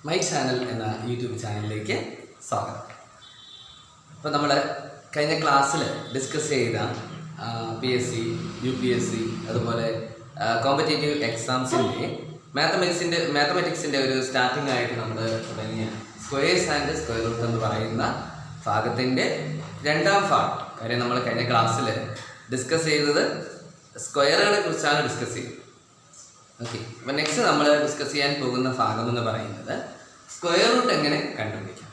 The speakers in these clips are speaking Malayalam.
മൈ ചാനൽ എന്ന യൂട്യൂബ് ചാനലിലേക്ക് സ്വാഗതം. അപ്പോൾ നമ്മൾ കഴിഞ്ഞ ക്ലാസ്സിൽ ഡിസ്കസ് ചെയ്ത PSC, UPSC അതുപോലെ കോമ്പറ്റേറ്റീവ് എക്സാംസിൻ്റെ മാത്തമാറ്റിക്സിൻ്റെ ഒരു സ്റ്റാർട്ടിംഗ് ആയിട്ട് നമ്മൾ തുടങ്ങിയ സ്ക്വയേഴ്സ് ആൻഡ് സ്ക്വയർ റൂട്ട് എന്ന് പറയുന്ന ഭാഗത്തിൻ്റെ രണ്ടാം ഭാഗം. കാര്യം നമ്മൾ കഴിഞ്ഞ ക്ലാസ്സിൽ ഡിസ്കസ് ചെയ്തത് സ്ക്വയറുകളെ കുറിച്ചാണ് ഡിസ്കസ് ചെയ്തത്. ഓക്കെ, അപ്പം നെക്സ്റ്റ് നമ്മൾ ഡിസ്കസ് ചെയ്യാൻ പോകുന്ന ഭാഗം എന്ന് പറയുന്നത് സ്ക്വയർ റൂട്ട് എങ്ങനെ കണ്ടുപിടിക്കാം.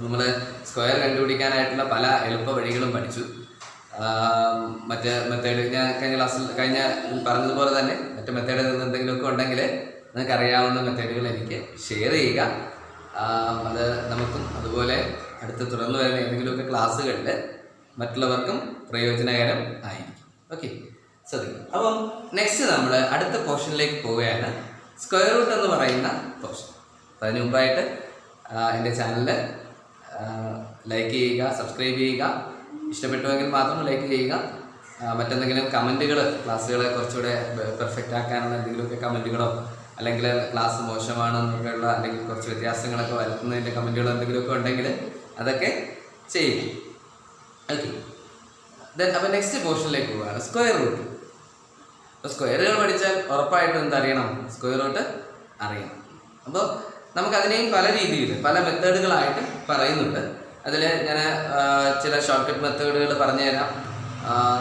നമ്മൾ സ്ക്വയർ കണ്ടുപിടിക്കാനായിട്ടുള്ള പല എളുപ്പ വഴികളും പഠിച്ചു. മറ്റ് മെത്തേഡ് ഞാൻ കഴിഞ്ഞ പറഞ്ഞതുപോലെ തന്നെ മറ്റ് മെത്തേഡിൽ നിന്ന് എന്തെങ്കിലുമൊക്കെ ഉണ്ടെങ്കിൽ നിങ്ങൾക്ക് അറിയാവുന്ന മെത്തേഡുകൾ എനിക്ക് ഷെയർ ചെയ്യുക. അത് നമുക്കും അതുപോലെ അടുത്ത് തുടർന്ന് വരുന്ന ഏതെങ്കിലുമൊക്കെ ക്ലാസ്സുകളിൽ മറ്റുള്ളവർക്കും പ്രയോജനകരം ആയിരിക്കും. ഓക്കെ, ശ്രദ്ധിക്കും. അപ്പം നെക്സ്റ്റ് നമ്മൾ അടുത്ത പോർഷനിലേക്ക് പോവുകയാണ്, സ്ക്വയർ റൂട്ട് എന്ന് പറയുന്ന പോർഷൻ. അപ്പം അതിന് മുമ്പായിട്ട് എൻ്റെ ചാനൽ ലൈക്ക് ചെയ്യുക, സബ്സ്ക്രൈബ് ചെയ്യുക. ഇഷ്ടപ്പെട്ടുവെങ്കിൽ മാത്രം ലൈക്ക് ചെയ്യുക. മറ്റെന്തെങ്കിലും കമൻറ്റുകൾ, ക്ലാസ്സുകളെ കുറച്ചുകൂടെ പെർഫെക്റ്റ് ആക്കാനുള്ള എന്തെങ്കിലുമൊക്കെ കമൻറ്റുകളോ അല്ലെങ്കിൽ ക്ലാസ് മോശമാണെന്നൊക്കെയുള്ള അല്ലെങ്കിൽ കുറച്ച് വ്യത്യാസങ്ങളൊക്കെ വരുത്തുന്നതിൻ്റെ കമൻറ്റുകളോ എന്തെങ്കിലുമൊക്കെ ഉണ്ടെങ്കിൽ അതൊക്കെ ചെയ്യും. ഓക്കെ, അപ്പം നെക്സ്റ്റ് പോർഷനിലേക്ക് പോവുകയാണ്, സ്ക്വയർ റൂട്ട്. അപ്പോൾ സ്ക്വയറുകൾ പഠിച്ചാൽ ഉറപ്പായിട്ടും എന്തറിയണം? സ്ക്വയർ റൂട്ട് അറിയണം. അപ്പോൾ നമുക്കതിനെയും പല രീതിയിൽ പല മെത്തേഡുകളായിട്ട് പറയുന്നുണ്ട്. അതിൽ ഞാൻ ചില ഷോർട്ട് കട്ട് മെത്തേഡുകൾ പറഞ്ഞു തരാം,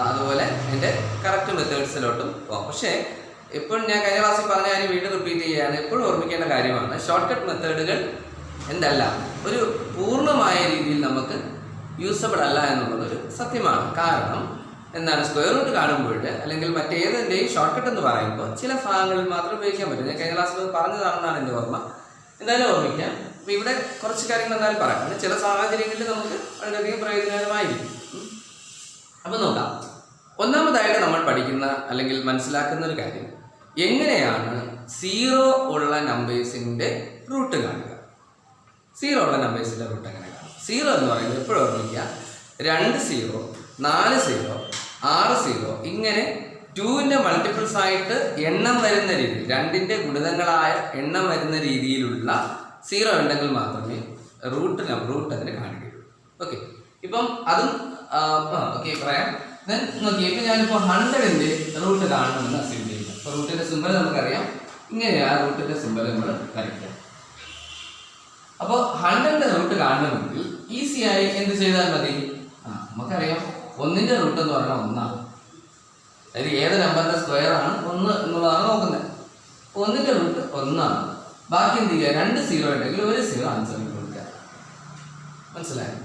അതുപോലെ എൻ്റെ കറക്റ്റ് മെത്തേഡ്സിലോട്ടും പോകാം. പക്ഷേ എപ്പോഴും ഞാൻ കഴിഞ്ഞ ക്ലാസ്സിൽ പറഞ്ഞ കാര്യം വീണ്ടും റിപ്പീറ്റ് ചെയ്യുകയാണ്. എപ്പോഴും ഓർമ്മിക്കേണ്ട കാര്യമാണ്, ഷോർട്ട് കട്ട് മെത്തേഡുകൾ എന്തല്ല ഒരു പൂർണ്ണമായ രീതിയിൽ നമുക്ക് യൂസബിൾ അല്ല എന്നുള്ളതൊരു സത്യമാണ്. കാരണം എന്താണ്, സ്ക്വയർ റൂട്ട് കാണുമ്പോൾ അല്ലെങ്കിൽ മറ്റേതിൻ്റെയും ഷോർട്ട് കട്ട് എന്ന് പറയുമ്പോൾ ചില ഭാഗങ്ങളിൽ മാത്രം ഉപയോഗിക്കാൻ പറ്റും. ഞാൻ കഴിഞ്ഞ ക്ലാസ്സിൽ പറഞ്ഞതാണെന്നാണ് എൻ്റെ ഓർമ്മ. എന്തായാലും ഓർമ്മിക്കാം. അപ്പോൾ ഇവിടെ കുറച്ച് കാര്യങ്ങൾ എന്തായാലും പറയാം. ചില സാഹചര്യങ്ങളിൽ നമുക്ക് വളരെയധികം പ്രയോജനകരമായിരിക്കും. അപ്പം നോക്കാം. ഒന്നാമതായിട്ട് നമ്മൾ പഠിക്കുന്ന അല്ലെങ്കിൽ മനസ്സിലാക്കുന്ന ഒരു കാര്യം, എങ്ങനെയാണ് സീറോ ഉള്ള നമ്പേഴ്സിൻ്റെ റൂട്ട് കാണുക. സീറോ ഉള്ള നമ്പേഴ്സിൻ്റെ റൂട്ട് എങ്ങനെ കാണും? സീറോ എന്ന് പറയുന്നത് എപ്പോഴും ഓർമ്മിക്കുക, 2 0, 4 0, 6 0 ഇങ്ങനെ 2ൻ്റെ മൾട്ടിപ്പിൾസ് ആയിട്ട് എണ്ണം വരുന്ന രീതിയിൽ, 2ൻ്റെ ഗുണിതങ്ങളായ എണ്ണം വരുന്ന രീതിയിലുള്ള സീറോ ഉണ്ടെങ്കിൽ മാത്രമേ റൂട്ട് അതിന് കാണിക്കുകയുള്ളൂ. ഓക്കെ, ഇപ്പം അതും ഓക്കെ പറയാം. നോക്കി, ഇപ്പം ഞാനിപ്പോൾ 100ൻ്റെ റൂട്ട് കാണണമെന്ന് അസ്യൂം ചെയ്യുന്നു. അപ്പോൾ റൂട്ടിൻ്റെ സിമ്പൽ നമുക്കറിയാം, ഇങ്ങനെയാണ് റൂട്ടിൻ്റെ സിമ്പൽ നമ്മൾ വരയ്ക്കാം. അപ്പോൾ 100ൻ്റെ റൂട്ട് കാണണമെങ്കിൽ ഈസിയായി എന്ത് ചെയ്താൽ മതി? നമുക്കറിയാം 1ൻ്റെ റൂട്ട് എന്ന് പറഞ്ഞാൽ 1 അതായത് ഏത് നമ്പറിൻ്റെ സ്ക്വയർ ആണ് 1 എന്നുള്ളതാണ് നോക്കുന്നത്. 1ൻ്റെ റൂട്ട് 1. ബാക്കി എന്ത് ചെയ്യുക? 2 0 ഉണ്ടെങ്കിൽ 1 0 ആൻസറിൽ കൊടുക്കുക. മനസ്സിലായോ?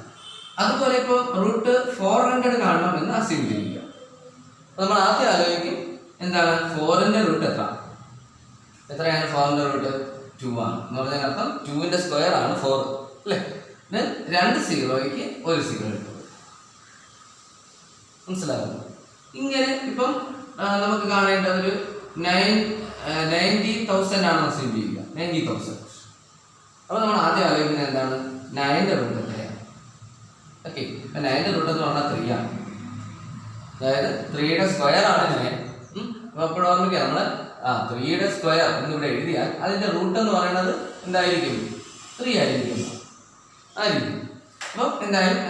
അതുപോലെ ഇപ്പോൾ റൂട്ട് 400 കാണണമെന്ന് അസ്യൂം ചെയ്യുക. അപ്പോൾ നമ്മൾ ആദ്യം ആലോചിക്കും, എന്താണ് 4ൻ്റെ റൂട്ട് എത്രയാണ്? 4ൻ്റെ റൂട്ട് 2 ആണ് എന്ന് പറഞ്ഞതിന് അർത്ഥം 2ൻ്റെ സ്ക്വയർ ആണ് 4 അല്ലേ. 2 0ക്ക് 1 0 എടുക്കും. മനസ്സിലാകുന്നു? ഇങ്ങനെ ഇപ്പം നമുക്ക് കാണേണ്ട ഒരു 90,000 ആണ് അസ്യൂം ചെയ്യുക. 90,000. അപ്പോൾ നമ്മൾ ആദ്യം ആലോചിക്കുന്നത് എന്താണ്? 9ൻ്റെ റൂട്ട് എത്രയാണ്? ഓക്കെ, ഇപ്പം 9ൻ്റെ റൂട്ട് എന്ന് പറഞ്ഞാൽ 3 ആണ്. അതായത് 3യുടെ സ്ക്വയർ ആണ് 9. അപ്പോൾ എപ്പോഴും ഓർമ്മിക്കുക, നമ്മൾ 3യുടെ സ്ക്വയർ എന്നിവിടെ എഴുതിയാൽ അതിൻ്റെ റൂട്ട് എന്ന് പറയുന്നത് എന്തായിരിക്കും? 3 ആയിരിക്കും. അപ്പോൾ എന്തായാലും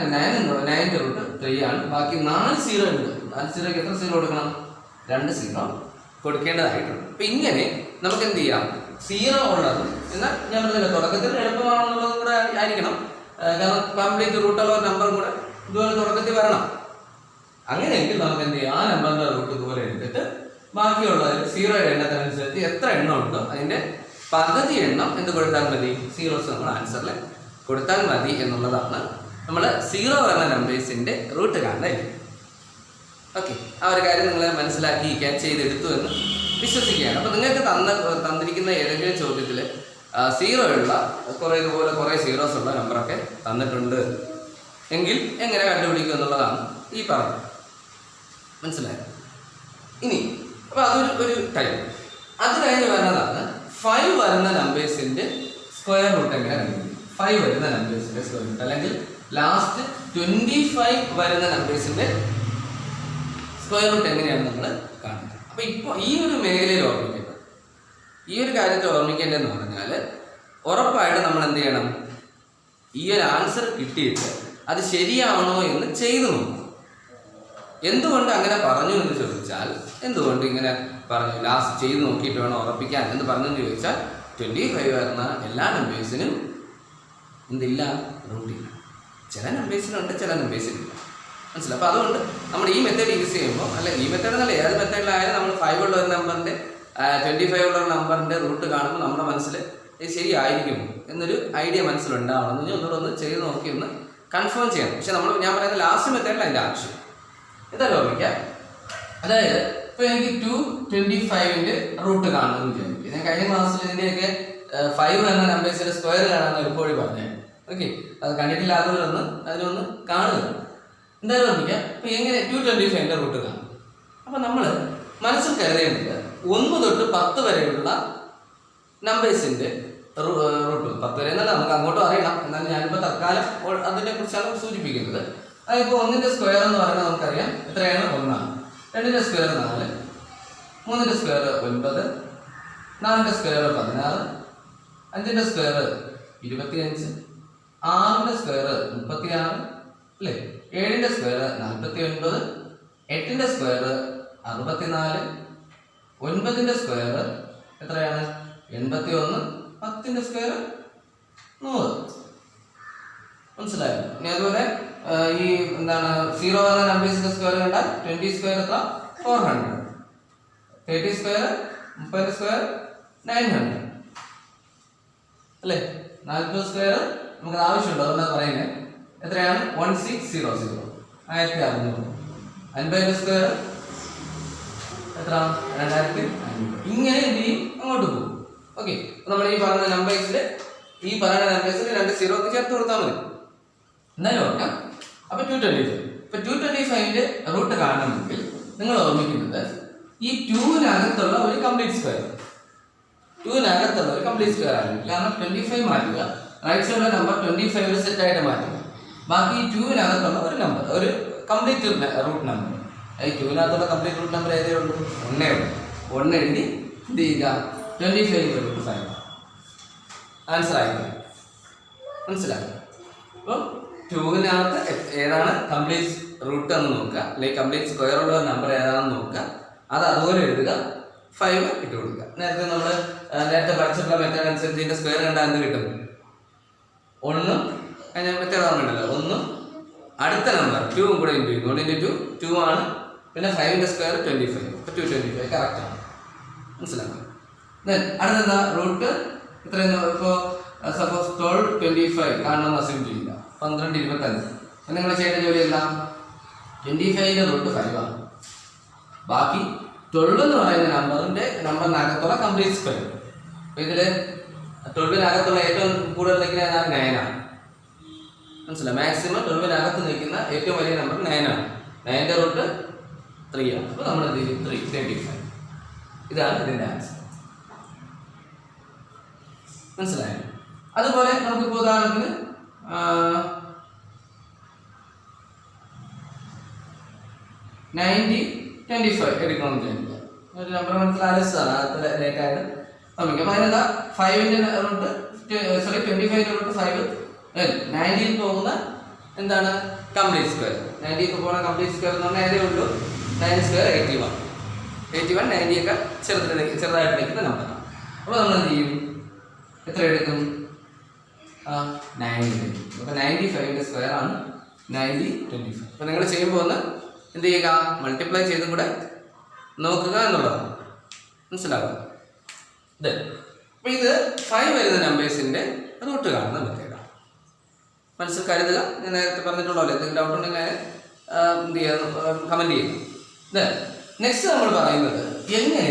9ൻ്റെ റൂട്ട് 3 ആണ്. ബാക്കി 4 0 ഉണ്ട്. 4 0ക്ക് എത്ര 0 കൊടുക്കണം? 2 0 കൊടുക്കേണ്ടതായിട്ടുണ്ട്. അപ്പം ഇങ്ങനെ നമുക്ക് എന്ത് ചെയ്യാം? 0 ഉള്ളതും, എന്നാൽ ഞാൻ പറഞ്ഞില്ല തുടക്കത്തിൽ എളുപ്പമാണെന്നുള്ളതും കൂടെ ആയിരിക്കണം. കാരണം കംപ്ലീറ്റ് റൂട്ടുള്ള ഒരു നമ്പറും കൂടെ ഇതുപോലെ തുടക്കത്തിൽ വരണം. അങ്ങനെയെങ്കിൽ നമുക്ക് എന്ത് ചെയ്യാം? ആ നമ്പറിൻ്റെ റൂട്ട് ഇതുപോലെ എടുത്തിട്ട് ബാക്കിയുള്ളതിൽ 0യുടെ എണ്ണത്തിനനുസരിച്ച് എത്ര എണ്ണം ഉണ്ടോ അതിൻ്റെ പകുതി എണ്ണം എന്ത് കൊടുത്താൽ മതി? 0s നമ്മൾ ആൻസറിൽ കൊടുത്താൽ മതി എന്നുള്ളതാണ് നമ്മൾ 0 വരുന്ന നമ്പേഴ്സിൻ്റെ റൂട്ട് കാണുന്നത്. ഓക്കെ, ആ ഒരു കാര്യം നിങ്ങൾ മനസ്സിലാക്കി ക്യാച്ച് ചെയ്തെടുത്തു എന്ന് വിശ്വസിക്കുകയാണ്. അപ്പോൾ നിങ്ങൾക്ക് തന്നിരിക്കുന്ന ഏതെങ്കിലും ചോദ്യത്തിൽ 0 ഉള്ള ഇതുപോലെ കുറേ 0s ഉള്ള നമ്പറൊക്കെ തന്നിട്ടുണ്ട് എങ്കിൽ എങ്ങനെ കണ്ടുപിടിക്കും എന്നുള്ളതാണ് ഈ പറഞ്ഞത്. മനസ്സിലായത്? ഇനി അപ്പോൾ അതൊരു ടൈം. അത് കഴിഞ്ഞ് വരുന്നതാണ് 5 വരുന്ന നമ്പേഴ്സിൻ്റെ സ്ക്വയർ റൂട്ട് എങ്ങനെ കണ്ടുപിടിക്കും. 5 വരുന്ന നമ്പേഴ്സിൻ്റെ സ്ക്വയർ റൂട്ട് അല്ലെങ്കിൽ ലാസ്റ്റ് 25 വരുന്ന നമ്പേഴ്സിൻ്റെ സ്ക്വയർ റൂട്ട് എങ്ങനെയാണ് നമ്മൾ കാണുന്നത്. അപ്പോൾ ഇപ്പോൾ ഈ ഒരു മേഖലയിൽ ഓർമ്മിക്കേണ്ടത്, ഈ ഒരു കാര്യത്തിൽ ഓർമ്മിക്കേണ്ടതെന്ന് പറഞ്ഞാൽ ഉറപ്പായിട്ട് നമ്മൾ എന്ത് ചെയ്യണം? ഈ ഒരു ആൻസർ കിട്ടിയിട്ട് അത് ശരിയാണോ എന്ന് ചെയ്തു നോക്കും. എന്തുകൊണ്ട് അങ്ങനെ പറഞ്ഞു എന്ന് ചോദിച്ചാൽ, എന്തുകൊണ്ട് ഇങ്ങനെ പറഞ്ഞു ലാസ്റ്റ് ചെയ്ത് നോക്കിയിട്ട് വേണം ഉറപ്പിക്കാൻ എന്ന് പറഞ്ഞെന്ന് ചോദിച്ചാൽ, 25 വരുന്ന എല്ലാ നമ്പേഴ്സിനും എന്തില്ല? റൂട്ടില്ല. ചില നമ്പേഴ്സിനുണ്ട്, ചില നമ്പേഴ്സിനില്ല. മനസ്സിലായി? അപ്പോൾ അതുകൊണ്ട് നമ്മൾ ഈ മെത്തേഡ് യൂസ് ചെയ്യുമ്പോൾ, അല്ല ഈ മെത്തേഡ് എന്നല്ല ഏത് മെത്തേഡിലായാലും നമ്മൾ 5 ഉള്ള ഒരു നമ്പറിൻ്റെ 25 ഉള്ള ഒരു നമ്പറിൻ്റെ റൂട്ട് കാണുമ്പോൾ നമ്മുടെ മനസ്സിൽ ഇത് ശരിയായിരിക്കും എന്നൊരു ഐഡിയ മനസ്സിലുണ്ടാവണം. എന്ന് ഒന്നുകൂടെ ഒന്ന് ചെയ്ത് നോക്കി ഒന്ന് കൺഫേം ചെയ്യണം. പക്ഷെ ഞാൻ പറയുന്നത് ലാസ്റ്റ് മെത്തേഡിൽ അതിൻ്റെ ആവശ്യം ഇതല്ല ഓർമ്മിക്കാം. അതായത് ഇപ്പോൾ എനിക്ക് 225ൻ്റെ റൂട്ട് കാണുമെന്ന് വിചാരിക്കും. ഞാൻ കഴിഞ്ഞ ക്ലാസ്സിൽ ഇതിൻ്റെയൊക്കെ 5 എന്ന നമ്പേഴ്സിൻ്റെ സ്ക്വയർ കാണാമെന്ന് എളുപ്പവഴി പറഞ്ഞു. ഓക്കെ, അത് കണ്ടിട്ടില്ലാത്തവരൊന്ന് അതിനൊന്ന് കാണുക. എന്തായാലും ഓർമ്മിക്കാം. അപ്പോൾ എങ്ങനെ 225ൻ്റെ റൂട്ട് കാണും? അപ്പോൾ നമ്മൾ മനസ്സിൽ കരുതേണ്ടത് 1 തൊട്ട് 10 വരെയുള്ള നമ്പേഴ്സിൻ്റെ റൂട്ട്. 10 വരെ എന്നല്ല, നമുക്ക് അങ്ങോട്ടും അറിയണം. എന്നാൽ ഞാനിപ്പോൾ തൽക്കാലം അതിനെ കുറിച്ചാണ് സൂചിപ്പിക്കുന്നത്. അതിപ്പോൾ 1ൻ്റെ സ്ക്വയർ എന്ന് പറയുന്നത് നമുക്കറിയാം എത്രയാണ്? 1 ആണ്. 2ൻ്റെ സ്ക്വയർ 4, 3ൻ്റെ സ്ക്വയർ 9, 4ൻ്റെ സ്ക്വയർ 16, 5ൻ്റെ സ്ക്വയർ 25, 6ൻ്റെ സ്ക്വയർ 36, അല്ലേ? 7ൻ്റെ സ്ക്വയർ 49, 8ൻ്റെ സ്ക്വയർ 64, 9ൻ്റെ സ്ക്വയർ എത്രയാണ്? 81, 10ൻ്റെ സ്ക്വയർ 100. മനസ്സിലായോ? ഇനി അതുപോലെ ഈ എന്താണ് 0 എന്ന നമ്പേഴ്സിന്റെ സ്ക്വയർ കണ്ടാൽ 20 സ്ക്വയർ എത്ര? 400, 30 സ്ക്വയർ 30 സ്ക്വയർ 900, അല്ലേ? 40 സ്ക്വയർ നമുക്ക് ആവശ്യമുണ്ട്, അതുകൊണ്ടാണ് പറയുന്നത്. എത്രയാണ്? 1600, 1600. 50ൻ്റെ സ്ക്വയർ എത്ര? 2500. ഇങ്ങനെ എന്ത് ചെയ്യും? അങ്ങോട്ട് പോകും. ഓക്കെ, നമ്മൾ ഈ പറഞ്ഞ നമ്പേഴ്സിൽ 2 0 ചേർത്ത് കൊടുത്താൽ മതി. എന്നാലും ഓർക്കാം. അപ്പോൾ 225. ഇപ്പോൾ 225ൻ്റെ റൂട്ട് കാണണമെങ്കിൽ നിങ്ങൾ ഓർമ്മിക്കുന്നത് ഈ 2-നകത്തുള്ള ഒരു കംപ്ലീറ്റ് സ്ക്വയർ. 2-നകത്തുള്ള ഒരു കംപ്ലീറ്റ് സ്ക്വയർ ആണ്. കാരണം 25 മാറ്റുക, റൈറ്റ് സൈഡിലെ നമ്പർ 25 ഒരു സെറ്റായിട്ട് മാറ്റുക. ബാക്കി ഈ 2-നകത്തുള്ള ഒരു നമ്പർ, ഒരു കംപ്ലീറ്റ് റൂട്ട് നമ്പർ. ഈ 2-നകത്തുള്ള കംപ്ലീറ്റ് റൂട്ട് നമ്പർ ഏതേ ഉള്ളൂ? 1 ഉള്ളൂ. 1 എഴുതി എന്ത് ചെയ്യുക? 25 റൂട്ട് 5 ആൻസർ ആയിരിക്കും. മനസ്സിലാക്കുക? അപ്പോൾ 2-നകത്ത് ഏതാണ് കംപ്ലീറ്റ് റൂട്ട് എന്ന് നോക്കുക, അല്ലെങ്കിൽ കംപ്ലീറ്റ് സ്ക്വയർ ഉള്ള നമ്പർ ഏതാണെന്ന് നോക്കുക. അത് അതുപോലെ എഴുതുക, 5 ഇട്ട് കൊടുക്കുക. നേരത്തെ പഠിച്ചിട്ടുള്ള മെത്തേഡ് അനുസരിച്ച് ഇതിൻ്റെ സ്ക്വയർ കണ്ടാൽ എന്ത് കിട്ടും? 1 അതിന് മെത്തേഡ് ഓർമ്മയുണ്ടല്ലോ. 1 അടുത്ത നമ്പർ 2 കൂടെ ഇൻറ്റു ചെയ്യുന്നു. 1 × 2 2 ആണ്. പിന്നെ 5ൻ്റെ സ്ക്വയർ 25. അപ്പോൾ 225 കറക്റ്റാണ്. മനസ്സിലാക്കുക? അടുത്തെന്താ? റൂട്ട് ഇത്രയും. ഇപ്പോൾ സപ്പോസ് 12 25 കാണണമെന്ന് അസ്യൂം ചെയ്യുക. 12 25. അപ്പം നിങ്ങൾ ചെയ്യേണ്ട ജോലി എന്താ? 25ൻ്റെ റൂട്ട് 5 ആണ്. ബാക്കി 12 എന്ന് പറയുന്ന നമ്പറിനകത്തുള്ള കംപ്ലീറ്റ് സ്ക്വയർ. അപ്പോൾ ഇതിൽ 12-നകത്തുള്ള ഏറ്റവും കൂടുതൽ നിൽക്കുന്ന 9 ആണ്. മനസ്സിലായി? മാക്സിമം 12-നകത്ത് നിൽക്കുന്ന ഏറ്റവും വലിയ നമ്പർ 9 ആണ്. 9ൻ്റെ റൂട്ട് 3 ആണ്. അപ്പോൾ നമ്മൾ എന്ത് ചെയ്യും? 325. ഇതാണ് ഇതിൻ്റെ ആൻസർ. മനസ്സിലായോ? അതുപോലെ നമുക്കിപ്പോൾ ഉദാഹരണത്തിന് 90-25 എടുക്കണമെന്ന് വിചാരിക്കുക. ഒരു നമ്പർ മനസ്സിലാലോചിച്ചതാണ് ആദ്യത്തെ ലേറ്റായിട്ട് നമുക്ക്. അപ്പോൾ അതിനെന്താ? 5ൻ്റെ റൂട്ട് 25ൻ്റെ റൂട്ട് 5, 90ൽ പോകുന്ന എന്താണ്? Complete square. 90ൽ പോകുന്ന കംപ്ലീറ്റ് സ്ക്വയർ എന്ന് പറഞ്ഞാൽ ഏതേ ഉള്ളൂ? 9 സ്ക്വയർ 81. 81 90ഒക്കെ ചെറുതായിട്ട് നിൽക്കുന്ന നമ്പറാണ്. അപ്പോൾ നമ്മൾ എന്ത് ചെയ്യും? എത്ര എടുക്കും? 90 എടുക്കും. അപ്പോൾ 95ൻ്റെ സ്ക്വയർ ആണ് 90-25. അപ്പോൾ നിങ്ങൾ ചെയ്യുമ്പോൾ ഒന്ന് എന്ത് ചെയ്യുക? മൾട്ടിപ്ലൈ ചെയ്തും കൂടെ നോക്കുക എന്നുള്ളതാണ്. മനസ്സിലാവുക? അപ്പോൾ ഇത് 5 വരുന്ന നമ്പേഴ്സിൻ്റെ റൂട്ട് കാണുന്ന മെത്തേഡാണ്. മനസ്സിൽ കരുതുക. ഞാൻ നേരത്തെ പറഞ്ഞിട്ടുള്ളൂ. എന്തെങ്കിലും ഡൗട്ട് ഉണ്ടെങ്കിൽ എന്ത് ചെയ്യുക? കമൻറ്റ് ചെയ്യുക. നെക്സ്റ്റ് നമ്മൾ പറയുന്നത് എങ്ങനെ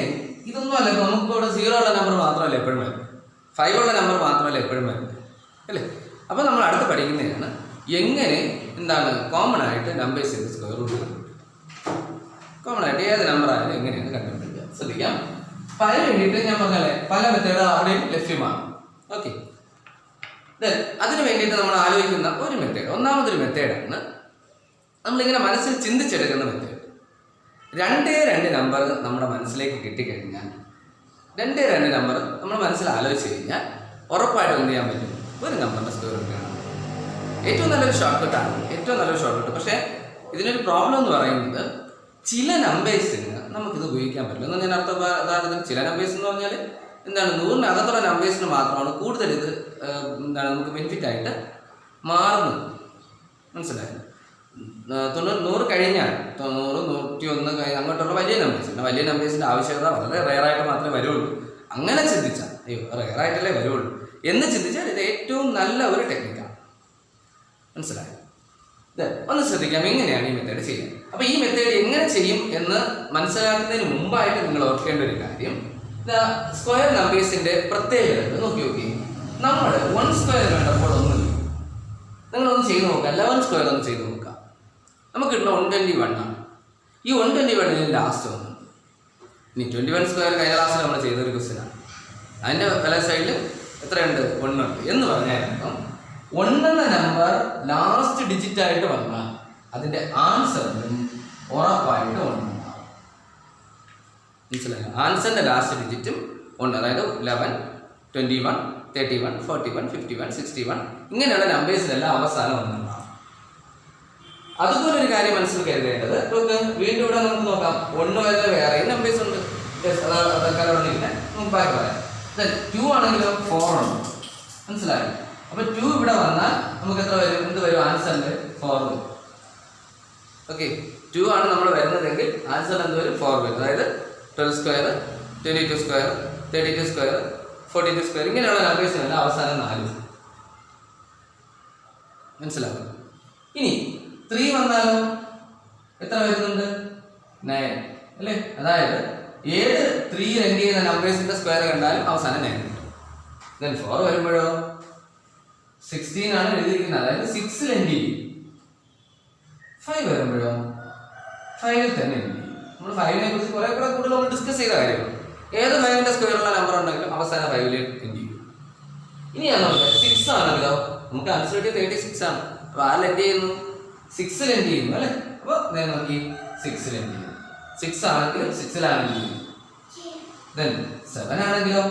ഇതൊന്നും അല്ല. ഇപ്പോൾ നമുക്കിപ്പോൾ ഇവിടെ 0 ഉള്ള നമ്പർ മാത്രമല്ല എപ്പോഴും വരും, 5 ഉള്ള നമ്പർ മാത്രമല്ല എപ്പോഴും വരുന്നത്, അല്ലേ? അപ്പോൾ നമ്മൾ അടുത്ത് പഠിക്കുന്നതാണ് എങ്ങനെ എന്താണ് കോമൺ ആയിട്ട് നമ്പേഴ്സിൻ്റെ സ്ക്വയർ റൂട്ട് കണ്ടുപിടിക്കുക. കോമൺ ആയിട്ട് ഏത് നമ്പർ ആയാലും എങ്ങനെയാണ് കണ്ടുപിടിക്കുക ശ്രദ്ധിക്കാം. അപ്പോൾ അതിന് വേണ്ടിയിട്ട് ഞാൻ പറഞ്ഞാലേ പല മെത്തേഡ് അവിടെയും ലഭ്യമാണ്. ഓക്കെ, അതിന് വേണ്ടിയിട്ട് നമ്മൾ ആലോചിക്കുന്ന ഒരു മെത്തേഡ്, ഒന്നാമതൊരു മെത്തേഡാണ് നമ്മളിങ്ങനെ മനസ്സിൽ ചിന്തിച്ചെടുക്കുന്ന മെത്തേഡ്. 2 നമ്പർ നമ്മുടെ മനസ്സിലേക്ക് കിട്ടിക്കഴിഞ്ഞാൽ, 2 നമ്പർ നമ്മൾ മനസ്സിൽ ആലോചിച്ച് കഴിഞ്ഞാൽ ഉറപ്പായിട്ടും എന്ത് ചെയ്യാൻ പറ്റും? ഒരു നമ്പറിൻ്റെ സ്ക്വയർ റൂട്ട് കാണാം. ഏറ്റവും നല്ലൊരു ഷോർട്ട് കട്ടാണ്. പക്ഷേ ഇതിനൊരു പ്രോബ്ലം എന്ന് പറയുന്നത് ചില നമ്പേഴ്സിന് നമുക്കിത് ഉപയോഗിക്കാൻ പറ്റില്ല. എന്ന് ഞാൻ ഉദാഹരണത്തിന് ചില നമ്പേഴ്സ് എന്ന് പറഞ്ഞാൽ എന്താണ് 100-നകത്തുള്ള നമ്പേഴ്സിന് മാത്രമാണ് കൂടുതൽ ഇത് നമുക്ക് ബെനിഫിറ്റ് ആയിട്ട് മാറുന്നത്. മനസ്സിലായത്? 100 കഴിഞ്ഞാൽ 90, 101 അങ്ങോട്ടുള്ള വലിയ നമ്പേഴ്സിൻ്റെ ആവശ്യകത വളരെ റെയറായിട്ട് മാത്രമേ വരുള്ളൂ. അങ്ങനെ ചിന്തിച്ചാൽ റെയറായിട്ടല്ലേ വരുള്ളൂ എന്ന് ചിന്തിച്ചാൽ ഇത് ഏറ്റവും നല്ല ഒരു ടെക്നിക്കാണ്. മനസ്സിലായോ? ഒന്ന് ശ്രദ്ധിക്കാം, എങ്ങനെയാണ് ഈ മെത്തേഡ് ചെയ്യുക. അപ്പോൾ ഈ മെത്തേഡ് എങ്ങനെ ചെയ്യും എന്ന് മനസ്സിലാക്കുന്നതിന് മുമ്പായിട്ട് നിങ്ങൾ ഓർക്കേണ്ട ഒരു കാര്യം, സ്ക്വയർ നമ്പേഴ്സിന്റെ പ്രത്യേകത നോക്കി. നമ്മൾ 1 സ്ക്വയർ കണ്ടപ്പോൾ നിങ്ങളൊന്ന് ചെയ്ത് നോക്കുക. 11 സ്ക്വയർ ഒന്ന് ചെയ്ത് നോക്കുക. നമുക്ക് കിട്ടുന്ന 121 ആണ്. ഈ 121 ലാസ്റ്റ് വന്നു. ഇനി 21 സ്ക്വയർ കഴിഞ്ഞ ക്ലാസ്സിൽ നമ്മൾ ചെയ്തൊരു ക്വസ്റ്റ്യനാണ്. അതിൻ്റെ പല സൈഡിൽ എത്രയുണ്ട്? 1 ഉണ്ട് എന്ന് പറഞ്ഞാൽ 1 എന്ന നമ്പർ ലാസ്റ്റ് ഡിജിറ്റ് ആയിട്ട് വന്നാൽ അതിൻ്റെ ആൻസറിനും ഉറപ്പായിട്ട് 1 ഉണ്ടാവും. മനസ്സിലായോ? ആൻസറിൻ്റെ ലാസ്റ്റ് ഡിജിറ്റും 1, അതായത് 11, 21, 31, 41, 51, 61 ഇങ്ങനെയുള്ള നമ്പേഴ്സിനെല്ലാം അവസാനം 1 ഉണ്ടാവും. അതുപോലെ ഒരു കാര്യം മനസ്സിൽ കരുതേണ്ടത്, വീണ്ടും ഇവിടെ നമുക്ക് നോക്കാം. 1 വരെ വേറെ നമ്പേഴ്സ് ഉണ്ട്. നമുക്ക് ബാക്കി പറയാം. 2 ആണെങ്കിലോ 4 ഉണ്ട്. മനസ്സിലായോ? അപ്പോൾ 2 ഇവിടെ വന്നാൽ നമുക്ക് എത്ര വരും? എന്ത് വരും? ആൻസറിൽ 4 വരും. ഓക്കെ, 2 ആണ് നമ്മൾ വരുന്നതെങ്കിൽ ആൻസർ എന്ത് വരും? 4 വരും. അതായത് 12 സ്ക്വയർ, 22 സ്ക്വയർ, 32 സ്ക്വയർ, 42 സ്ക്വയർ ഇങ്ങനെയുള്ള നമ്പേഴ്സിനല്ല അവസാനം 4. മനസ്സിലാവും? ഇനി 3 വന്നാലോ എത്ര വരുന്നുണ്ട്? 9 അല്ലേ? അതായത് ഏത് 3 എൻഡ് ചെയ്യുന്ന നമ്പേഴ്സിന്റെ സ്ക്വയർ കണ്ടാലും അവസാനം 9 കിട്ടും. ദെൻ 4 വരുമ്പോഴോ 16 ആണ് എഴുതിയിരിക്കുന്നത്, അതായത് 6 എൻഡ് ചെയ്യും. 5 വരുമ്പോഴോ 5 തന്നെ എൻഡ് ചെയ്യും. നമ്മൾ 5നെ കുറിച്ച് കുറെ കൂടെ കൂടുതൽ നമ്മൾ ഡിസ്കസ് ചെയ്ത കാര്യമാണ്. ഏത് 5ന്റെ സ്ക്വയറുള്ള നമ്പർ ഉണ്ടെങ്കിലും അവസാനം 5 എൻഡ് ചെയ്യും. ഇനി ഞാൻ നോക്കാം 6 ആണെങ്കിലോ നമുക്ക് ആൻസർ കിട്ടിയ 36 ആണ്. അപ്പോൾ ആരിൽ എൻഡ് ചെയ്യുന്നു? 6 എൻഡ് ചെയ്യുന്നു അല്ലേ? അപ്പോൾ ഞാൻ നോക്കി 6 എൻഡ് ചെയ്യുന്നു. 6 ആണെങ്കിലും 6 എൻഡ് ചെയ്യുന്നു. ദെൻ 7 ആണെങ്കിലോ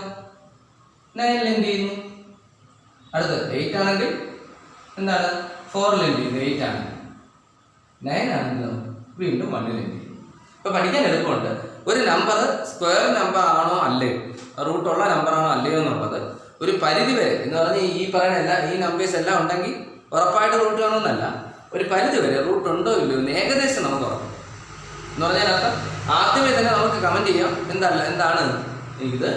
9 എൻഡ് ചെയ്യുന്നു. അടുത്ത് 8 ആണെങ്കിൽ എന്താണ്? 4 എൻഡ് ചെയ്യുന്നു. 8 ആണ്. 9 ആണെങ്കിലോ വീണ്ടും 1 എൻഡ് ചെയ്യുന്നു. ഇപ്പോൾ പഠിക്കാൻ എളുപ്പമുണ്ട്. ഒരു നമ്പർ സ്ക്വയർ നമ്പർ ആണോ അല്ലയോ, റൂട്ടുള്ള നമ്പർ ആണോ അല്ലയോ എന്നുള്ളത് ഒരു പരിധി വരെ, എന്ന് പറഞ്ഞാൽ ഈ പറയുന്ന ഈ നമ്പേഴ്സ് എല്ലാം ഉണ്ടെങ്കിൽ ഉറപ്പായിട്ട് റൂട്ട് കാണുമെന്നല്ല, ഒരു പരിധി വരെ റൂട്ട് ഉണ്ടോ ഇല്ലയോ എന്ന് ഏകദേശം നമുക്ക് ഉറപ്പ്. എന്ന് പറഞ്ഞാൽ അർത്ഥം ആദ്യമേ തന്നെ നമുക്ക് കമൻറ്റ് ചെയ്യാം എന്താണ് ഇത്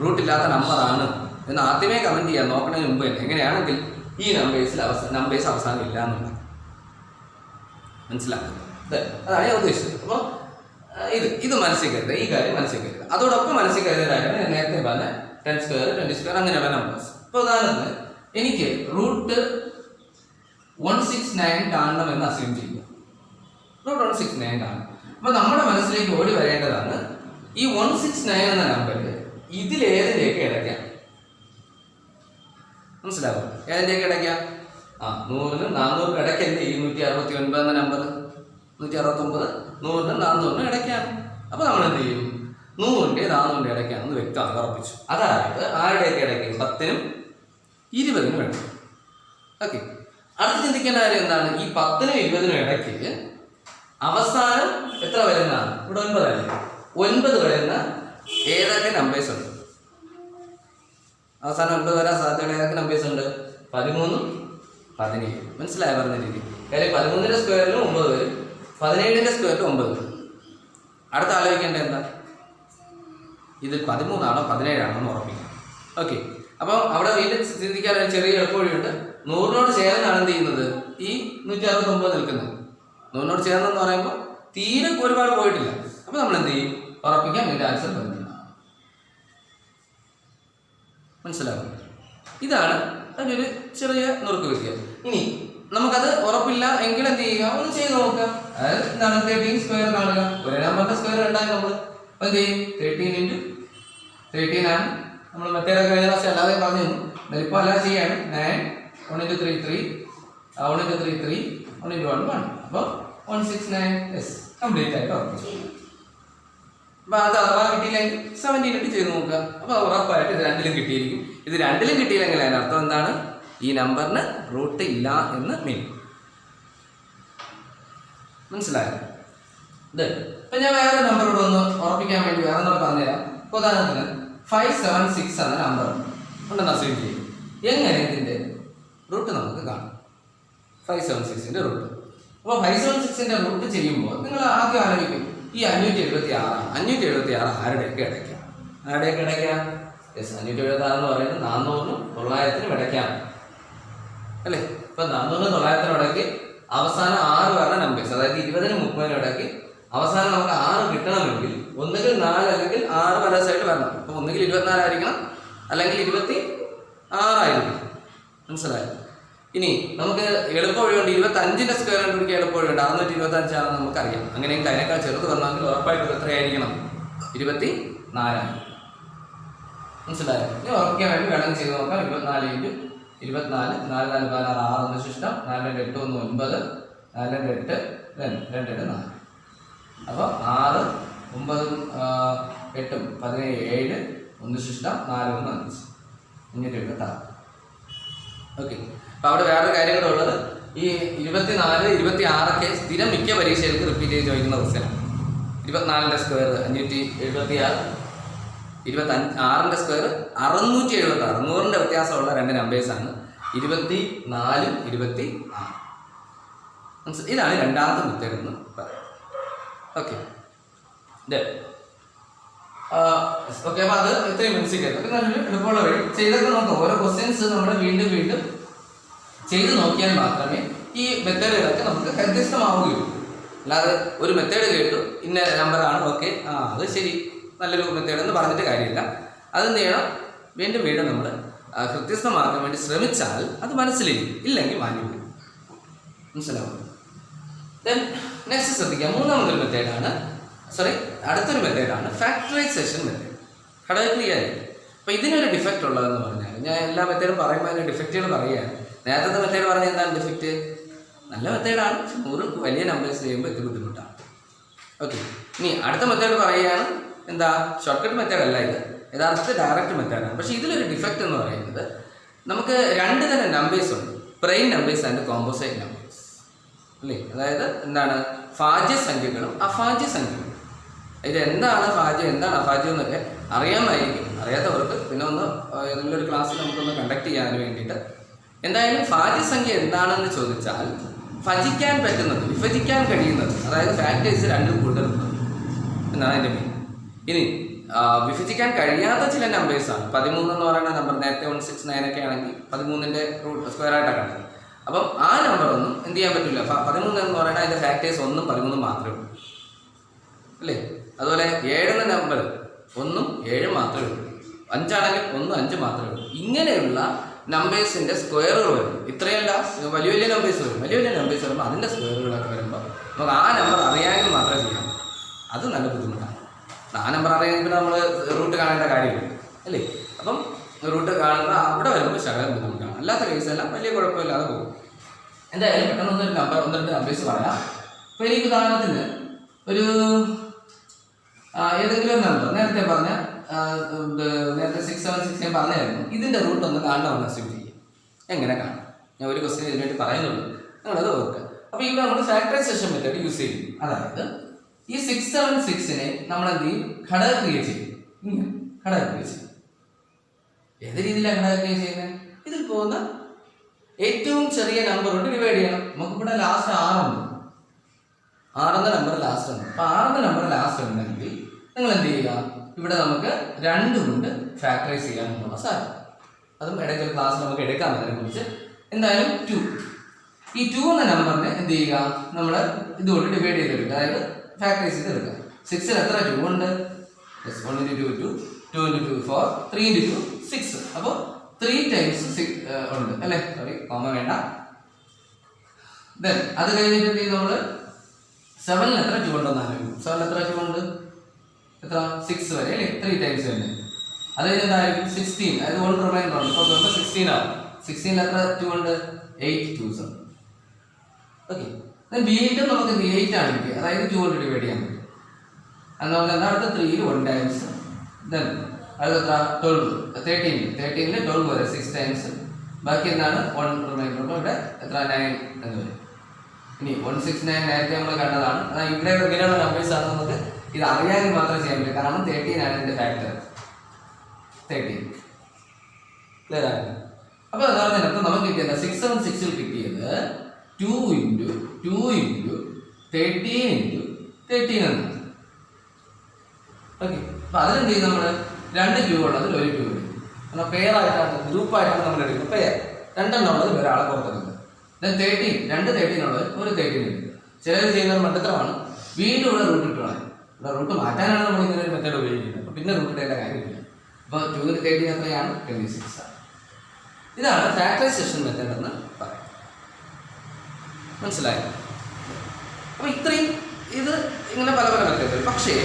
റൂട്ടില്ലാത്ത നമ്പറാണ് എന്ന് ആദ്യമേ കമൻറ്റ് ചെയ്യാം. നോക്കണതിന് മുമ്പ് തന്നെ എങ്ങനെയാണെങ്കിൽ ഈ നമ്പേഴ്സ് അവസാനം ഇല്ല എന്നുള്ളത് മനസ്സിലാക്കുന്നത്. അതാണ് ഞാൻ ഉദ്ദേശിച്ചത്. അപ്പോൾ ഇത് മനസ്സിൽ കരുതുക, ഈ കാര്യം മനസ്സിൽ കരുതുക. അതോടൊപ്പം മനസ്സിൽ കരുതാനാണ് ഞാൻ നേരത്തെ പറഞ്ഞ 10 സ്ക്വയർ, 20 സ്ക്വയർ അങ്ങനെയുള്ള നമ്പേഴ്സ്. ഇപ്പോൾ ഉദാഹരണത്തിന് എനിക്ക് റൂട്ട് 169 കാണണം എന്ന് അസ്യൂം ചെയ്യുക. റൂട്ട് 169 കാണണം. അപ്പോൾ നമ്മുടെ മനസ്സിലേക്ക് ഓടി വരേണ്ടതാണ് ഈ 169 എന്ന നമ്പർ ഇതിലേതിൻ്റെയൊക്കെ ഇടയ്ക്കാം. മനസ്സിലാവും? ഏതിൻ്റെയൊക്കെ ഇടയ്ക്കാം? 100-നും 400-നും ഇടയ്ക്കല്ലേ ഈ 169 എന്ന നമ്പർ? 169 100-നും 400-നും ഇടയ്ക്കാണ്. അപ്പോൾ നമ്മൾ എന്ത് ചെയ്യും? 100-ന്റെ 400-ന്റെ ഇടയ്ക്കാണെന്ന് വ്യക്തമായി ഉറപ്പിച്ചു. അതായത് ആരുടെയൊക്കെ ഇടയ്ക്ക്? 10-നും 20-നും ഇടയ്ക്ക്. ഓക്കെ, അടുത്ത് ചിന്തിക്കേണ്ട കാര്യം എന്താണ്? ഈ 10-നും 20-നും ഇടയ്ക്ക് അവസാനം എത്ര വരുന്നതാണ്? ഇവിടെ 9 അല്ലേ? 9 വരുന്ന ഏതൊക്കെ നമ്പേഴ്സ് ഉണ്ട്? അവസാനം 9 വരാൻ സാധ്യതയുള്ള ഏതൊക്കെ നമ്പേഴ്സ് ഉണ്ട്? 13-ഉം 17. മനസ്സിലായ പറഞ്ഞ രീതി? കാര്യം 13-ന്റെ സ്ക്വയറിലും 9 വരും, 17-ന്റെ സ്ക്വയറിലും 9 വരും. അടുത്ത ആലോചിക്കേണ്ടത് എന്താ? ഇത് 13 ആണോ 17 ആണോ എന്ന് ഉറപ്പിക്കാം. ഓക്കെ, അപ്പോൾ അവിടെ വീണ്ടും ചിന്തിക്കാൻ ഒരു ചെറിയ എളുപ്പവഴിയുണ്ട്. 100-നോട് ചേർന്നാണ് എന്ത് ചെയ്യുന്നത്? ഈ 169 നിൽക്കുന്നത്. 100-നോട് ചേർന്നെന്ന് പറയുമ്പോൾ തീരെ ഒരുപാട് പോയിട്ടില്ല. അപ്പോൾ നമ്മൾ എന്ത് ചെയ്യും? ഉറപ്പിക്കാം ഇതിൻ്റെ ആൻസർ 13. മനസ്സിലാവും? ഇതാണ് അതിനൊരു ചെറിയ നുറുക്ക് വിദ്യ. ഇനി നമുക്കത് ഉറപ്പില്ല എങ്കിൽ എന്ത് ചെയ്യുക? ഒന്ന് ചെയ്ത് നോക്കുക. അതായത് എന്താണ്? 13 സ്ക്വയർ കാണുക. ഒരേ നമ്പറിന്റെ സ്ക്വയർ ഉണ്ടായി നമ്മൾ എന്ത് ചെയ്യും? 13 × 13 ആണ്. നമ്മൾ മറ്റേതൊക്കെ കഴിഞ്ഞ പ്രാവശ്യം അല്ലാതെ പറഞ്ഞു തന്നു. ഇപ്പോൾ അല്ലാതെ ചെയ്യാണ്. 9 1 × 3 3, 1 × 3 3, 1 × 1 1. അപ്പോൾ 169 കംപ്ലീറ്റ് ആയിട്ട് ഉറപ്പിച്ചു. അപ്പോൾ അത് അഥവാ കിട്ടിയില്ലെങ്കിൽ 17 ഇട്ട് ചെയ്ത് നോക്കുക. അപ്പോൾ ഉറപ്പായിട്ട് ഇത് രണ്ടിലും കിട്ടിയിരിക്കും. ഇത് രണ്ടിലും കിട്ടിയില്ലെങ്കിൽ അതിനർത്ഥം എന്താണ്? ഈ നമ്പറിന് റൂട്ട് ഇല്ല എന്ന് മീൻ. മനസ്സിലായോ? ഇത് ഇപ്പം ഞാൻ വേറെ നമ്പറോട് ഒന്ന് ഉറപ്പിക്കാൻ വേണ്ടി വേറെ നമ്മൾ പറഞ്ഞുതരാം. ഉദാഹരണത്തിന് 576 എന്ന നമ്പർ ഉണ്ടെന്ന് അസ്യൂം ചെയ്യും. എങ്ങനെ ഇതിൻ്റെ റൂട്ട് നമുക്ക് കാണാം? 576ൻ്റെ റൂട്ട്. അപ്പോൾ 576ൻ്റെ റൂട്ട് ചെയ്യുമ്പോൾ നിങ്ങൾ ആദ്യം ആലോചിക്കും, ഈ 576 ആരുടെയൊക്കെ ഇടയ്ക്കാം? ആരുടെയൊക്കെ ഇടയ്ക്കാം? യെസ്, 576 എന്ന് പറയുന്നത് 400-നും 900-നും ഇടയ്ക്കാണ് അല്ലേ? ഇപ്പം 400-നും 900-നും ഇടയ്ക്ക് അവസാനം 6 വരുന്ന നമ്പേഴ്സ്, അതായത് 20-നും 30-നും ഇടയ്ക്ക് അവസാനം നമുക്ക് 6 കിട്ടണമെങ്കിൽ ഒന്നുകിൽ 4 അല്ലെങ്കിൽ 6 പല സൈഡ് വരണം. അപ്പോൾ ഒന്നുകിൽ 24 ആയിരിക്കണം, അല്ലെങ്കിൽ 26 ആയിരിക്കണം. മനസ്സിലായോ? ഇനി നമുക്ക് എളുപ്പ വഴിയുണ്ട്. 25ൻ്റെ സ്ക്വയർ കണ്ടുപിടിക്കാൻ എളുപ്പ വഴിയുണ്ട്. 625 ആണെന്ന് നമുക്കറിയാം. അങ്ങനെയെങ്കിൽ അതിനേക്കാൾ ചെറുത് വന്നെങ്കിൽ ഉറപ്പായിട്ടും എത്രയായിരിക്കണം? 24. മനസ്സിലായോ? ഇനി ഉറപ്പിക്കാൻ വേണ്ടി വേണമെങ്കിൽ ചെയ്ത് നോക്കാം. 24 × 24, 4 4 16, 6 1 ശിഷ്ടം, 4 2 8 1 9, 4 2 8 2 2 4. അപ്പോൾ 6 9 8 17 1 ശിഷ്ടം, 4 1 5, 526. ഓക്കെ. അപ്പോൾ അവിടെ വേറെ കാര്യങ്ങളുള്ളത്, ഈ 24 26 സ്ഥിരം മിക്ക പരീക്ഷകൾക്ക് റിപ്പീറ്റ് ചെയ്ത് ചോദിക്കുന്ന ക്വസ്റ്റ്യനാണ്. 24ൻ്റെ സ്ക്വയർ 576, 26ൻ്റെ സ്ക്വയർ 676. 100ൻ്റെ വ്യത്യാസമുള്ള രണ്ട് നമ്പേഴ്സാണ് 24 26. ഇതാണ് രണ്ടാമത്തെ മെത്തേഡ് എന്ന് പറയാം. ഓക്കെ. ഓക്കെ, അപ്പോൾ അത് ഇത്രയും മനസ്സിലാക്കുക. അപ്പോൾ നല്ലൊരു എളുപ്പമുള്ള വഴി ചെയ്തൊക്കെ നോക്കാം. ഓരോ ക്വസ്റ്റ്യൻസ് നമ്മൾ വീണ്ടും വീണ്ടും ചെയ്ത് നോക്കിയാൽ മാത്രമേ ഈ മെത്തേഡുകളൊക്കെ നമുക്ക് വ്യത്യസ്തമാവുകയുള്ളൂ. അല്ലാതെ ഒരു മെത്തേഡ് കേട്ടു ഇന്ന നമ്പറാണ്, ഓക്കെ അത് ശരി നല്ലൊരു മെത്തേഡ് എന്ന് പറഞ്ഞിട്ട് കാര്യമില്ല. അതെന്ത് ചെയ്യണം? വീണ്ടും വീണ്ടും നമ്മൾ വ്യത്യസ്തമാക്കാൻ വേണ്ടി ശ്രമിച്ചാൽ അത് മനസ്സിലാക്കും, ഇല്ലെങ്കിൽ മാറ്റി. മനസ്സിലാവും? ദെൻ നെക്സ്റ്റ് ശ്രദ്ധിക്കാം. മൂന്നാമതൊരു മെത്തേഡാണ്, അടുത്തൊരു മെത്തേഡാണ് ഫാക്ടറൈസേഷൻ മെത്തേഡ്, ഘടകക്രിയ. അപ്പോൾ ഇതിനൊരു ഡിഫക്റ്റ് ഉള്ളതെന്ന് പറഞ്ഞാൽ, ഞാൻ എല്ലാ മെത്തേഡും പറയുമ്പോൾ അതിൻ്റെ ഡിഫക്റ്റുകൾ പറയുകയാണ്. നേരത്തെ മെത്തേഡ് പറഞ്ഞാൽ എന്താണ് ഡിഫക്റ്റ്? നല്ല മെത്തേഡാണ്, 100 വലിയ നമ്പേഴ്സ് ചെയ്യുമ്പോൾ ഇത് ബുദ്ധിമുട്ടാണ്. ഓക്കെ. ഇനി അടുത്ത മെത്തേഡ് പറയുകയാണ്, എന്താ? ഷോർട്ട് കട്ട് മെത്തേഡ് അല്ല ഇത്, യഥാർത്ഥത്തിൽ ഡയറക്റ്റ് മെത്തേഡാണ്. പക്ഷേ ഇതിലൊരു ഡിഫക്റ്റ് എന്ന് പറയുന്നത്, നമുക്ക് രണ്ട് തരം നമ്പേഴ്സ് ഉണ്ട്, prime numbers and composite numbers അല്ലേ? അതായത് എന്താണ്? ഭാജ്യസംഖ്യകളും അഭാജ്യസംഖ്യകളും. ഇത് എന്താണ് ഭാജ്യം, എന്താണ് അഭാജ്യം എന്നൊക്കെ അറിയാമായിരിക്കും. അറിയാത്തവർക്ക് പിന്നെ ഒന്ന് ഏതെങ്കിലും ഒരു ക്ലാസ്സിൽ നമുക്കൊന്ന് കണ്ടക്ട് ചെയ്യാൻ വേണ്ടിയിട്ട്. എന്തായാലും ഭാജ്യസംഖ്യ എന്താണെന്ന് ചോദിച്ചാൽ, ഭജിക്കാൻ പറ്റുന്നത്, വിഭജിക്കാൻ കഴിയുന്നത്, അതായത് ഫാക്ടേഴ്സ് 2 കൂടുതലുണ്ട് എന്നാണ് അതിൻ്റെ മീൻ. ഇനി വിഭജിക്കാൻ കഴിയാത്ത ചില നമ്പേഴ്സാണ്. 13 എന്ന് പറയുന്ന നമ്പർ നേരത്തെ 169 ഒക്കെ ആണെങ്കിൽ 13ൻ്റെ റൂട്ട് സ്ക്വയർ ആയിട്ടാണ് കണ്ടത്. അപ്പം ആ നമ്പറൊന്നും എന്ത് ചെയ്യാൻ പറ്റില്ല. 13 എന്ന് പറയുന്നത് അതിൻ്റെ ഫാക്ടേഴ്സ് 1ഉം 13ഉം മാത്രമേ ഉള്ളൂ അല്ലേ? അതുപോലെ 7 എന്ന നമ്പർ 1ഉം 7ഉം മാത്രമേ ഉള്ളൂ. 5 ആണെങ്കിൽ 1 5 മാത്രമേ ഉള്ളൂ. ഇങ്ങനെയുള്ള നമ്പേഴ്സിൻ്റെ സ്ക്വയറുകൾ വരും. ഇത്രയല്ല, വലിയ വലിയ നമ്പേഴ്സ് വരും. വലിയ വലിയ നമ്പേഴ്സ് വരുമ്പോൾ അതിൻ്റെ സ്ക്വയറുകളൊക്കെ വരുമ്പോൾ നമുക്ക് ആ നമ്പർ അറിയാമെങ്കിൽ മാത്രമേ ചെയ്യാം. അത് നല്ല ബുദ്ധിമുട്ടാണ്. ആ നമ്പർ അറിയാമെങ്കിൽ നമ്മൾ റൂട്ട് കാണേണ്ട കാര്യമില്ല അല്ലേ? അപ്പം റൂട്ട് കാണുമ്പോൾ അവിടെ വരുമ്പോൾ ശകലം ബുദ്ധിമുട്ടാണ്. അല്ലാത്ത കേസെല്ലാം വലിയ കുഴപ്പമില്ലാതെ പോകും. എന്തായാലും പെട്ടെന്ന് ഒരു നമ്പർ 1-2 നമ്പേഴ്സ് പറയാം. ഇപ്പോൾ എനിക്ക് ഉദാഹരണത്തിന് ഒരു ഏതെങ്കിലും ഒരു നമ്പർ നേരത്തെ പറഞ്ഞ നേരത്തെ 676 ഞാൻ പറഞ്ഞായിരുന്നു. ഇതിൻ്റെ റൂട്ട് ഒന്ന് കാണണമെന്ന് അസ്യൂം ചെയ്യും. എങ്ങനെ കാണാം? ഞാൻ ഒരു ക്വസ്റ്റ്യൻ ഇതിനു വേണ്ടി പറയുന്നുള്ളൂ, നിങ്ങളത് ഓർക്കുക. അപ്പോൾ ഇവിടെ നമ്മൾ ഫാക്ടറൈസേഷൻ മെത്തേഡ് യൂസ് ചെയ്യും. അതായത് ഈ 676നെ നമ്മൾ എന്ത് ചെയ്യും? ഘടകക്രിയ ചെയ്യും. ഇങ്ങനെ ഘടകക്രിയ ചെയ്യും. ഏത് രീതിയിലാണ് ഘടകക്രിയ ചെയ്യുന്നത്? ഇതിൽ പോകുന്ന ഏറ്റവും ചെറിയ നമ്പർ കൊണ്ട് ഡിവൈഡ് ചെയ്യണം. നമുക്കിവിടെ ലാസ്റ്റ് 6 ഉണ്ട്. 6 എന്ന നമ്പർ ലാസ്റ്റ് ഉണ്ട്. അപ്പോൾ 6 എന്ന നമ്പർ ലാസ്റ്റ് ഉണ്ടെങ്കിൽ നിങ്ങൾ എന്ത് ചെയ്യുക? ഇവിടെ നമുക്ക് 2 കൊണ്ട് ഫാക്ടറൈസ് ചെയ്യാനുള്ള സാധനം. അതും ഇടയ്ക്ക് ക്ലാസ് നമുക്ക് എടുക്കാം അതിനെക്കുറിച്ച്. എന്തായാലും 2. ഈ 2 എന്ന നമ്പറിനെ എന്ത് ചെയ്യുക? നമ്മൾ ഇതുകൊണ്ട് ഡിവൈഡ് ചെയ്തെടുക്കുക, അതായത് ഫാക്ടറൈസ് ചെയ്തെടുക്കുക. 6ൽ എത്ര 2 ഉണ്ട്? 1 × 2 2, 2 × 2 4, 3 × 2 6. അപ്പോൾ 3 times 6 ഉണ്ട് അല്ലേ? സോറി, കോമ വേണ്ട. ദെൻ അത് കഴിഞ്ഞിട്ട് നമ്മൾ 7ൽ എത്ര 2 ഉണ്ടെന്ന് ആലോചിക്കും. 7ൽ എത്ര 2 ഉണ്ട്? എത്ര? 6 വരെ അല്ലേ? 3 times ഉണ്ട്. അത് കഴിഞ്ഞായിരിക്കും 16, അതായത് 1 റിമൈൻഡർ ഉണ്ട്. അപ്പോൾ 16 ആവും. 16ൽ എത്ര 2 ഉണ്ട്? 8 2s ഉണ്ട്. ഓക്കെ. വീണ്ടും നമുക്ക് 8 ആണ് കിട്ടിയത്, അതായത് 2 കൊണ്ട് ഡിവൈഡ് ചെയ്യാൻ പറ്റും. എന്ന് പറഞ്ഞാൽ അടുത്ത 3 1 ടൈംസ്, ദെൻ അടുത്ത 13 12 വരെ 6 ടൈംസ്, ബാക്കി എന്താണ് 1 റിമൈൻഡർ. അപ്പോൾ ഇവിടെ എത്ര 9 എന്ന് വരും. ഇനി 169 നേരത്തെ നമ്മൾ കണ്ടതാണ്. അതായത് ഇവിടെ ഇങ്ങനെയുള്ള നമ്പേഴ്സാണ് നമുക്ക് ഇത് അറിയാൻ മാത്രമേ ചെയ്യാൻ പറ്റില്ല. കാരണം 13 ആണ് ഇതിൻ്റെ ഫാക്ടർ. 13 ക്ലിയർ ആണ്. അപ്പോൾ എന്ന് പറഞ്ഞാൽ നമുക്ക് കിട്ടിയത് 676 കിട്ടിയത് 2 × 2 × 13 × 13 എന്നാണ്. ഓക്കെ. അപ്പോൾ അതിലെന്ത് ചെയ്യും നമ്മൾ 2 ക്യൂ ഉള്ളത് 1 ക്യൂ എടുക്കും. കാരണം പെയറായിട്ടാണ് ഗ്രൂപ്പായിട്ടാണ് നമ്മൾ എടുക്കുന്നത്. പെയർ 2 ഉള്ളത് ഒരാളെ പുറത്തെടുക്കുന്നത്. ദെൻ 13 13 ഉള്ളത് ഒരു 13 എടുക്കുക. ചിലർ ചെയ്യുന്ന ഒരു മണ്ടത്തരമാണ് വീണ്ടും ഇവിടെ റൂട്ട് ഇട്ടുള്ളത്. ഇവിടെ റൂട്ട് മാറ്റാനാണ് നമ്മൾ ഇങ്ങനെ ഒരു മെത്തേഡ് ഉപയോഗിക്കുന്നത്. അപ്പോൾ പിന്നെ റൂട്ട് ഇടേണ്ട കാര്യമില്ല. അപ്പോൾ 2 × 13 എത്രയാണ് 26 ആണ്. ഇതാണ് ഫാക്ടറൈസേഷൻ മെത്തേഡ് എന്ന് പറയാം. മനസ്സിലായോ? അപ്പോൾ ഇത്രയും ഇത് ഇങ്ങനെ പല പല മെത്തേഡുകൾ. പക്ഷേ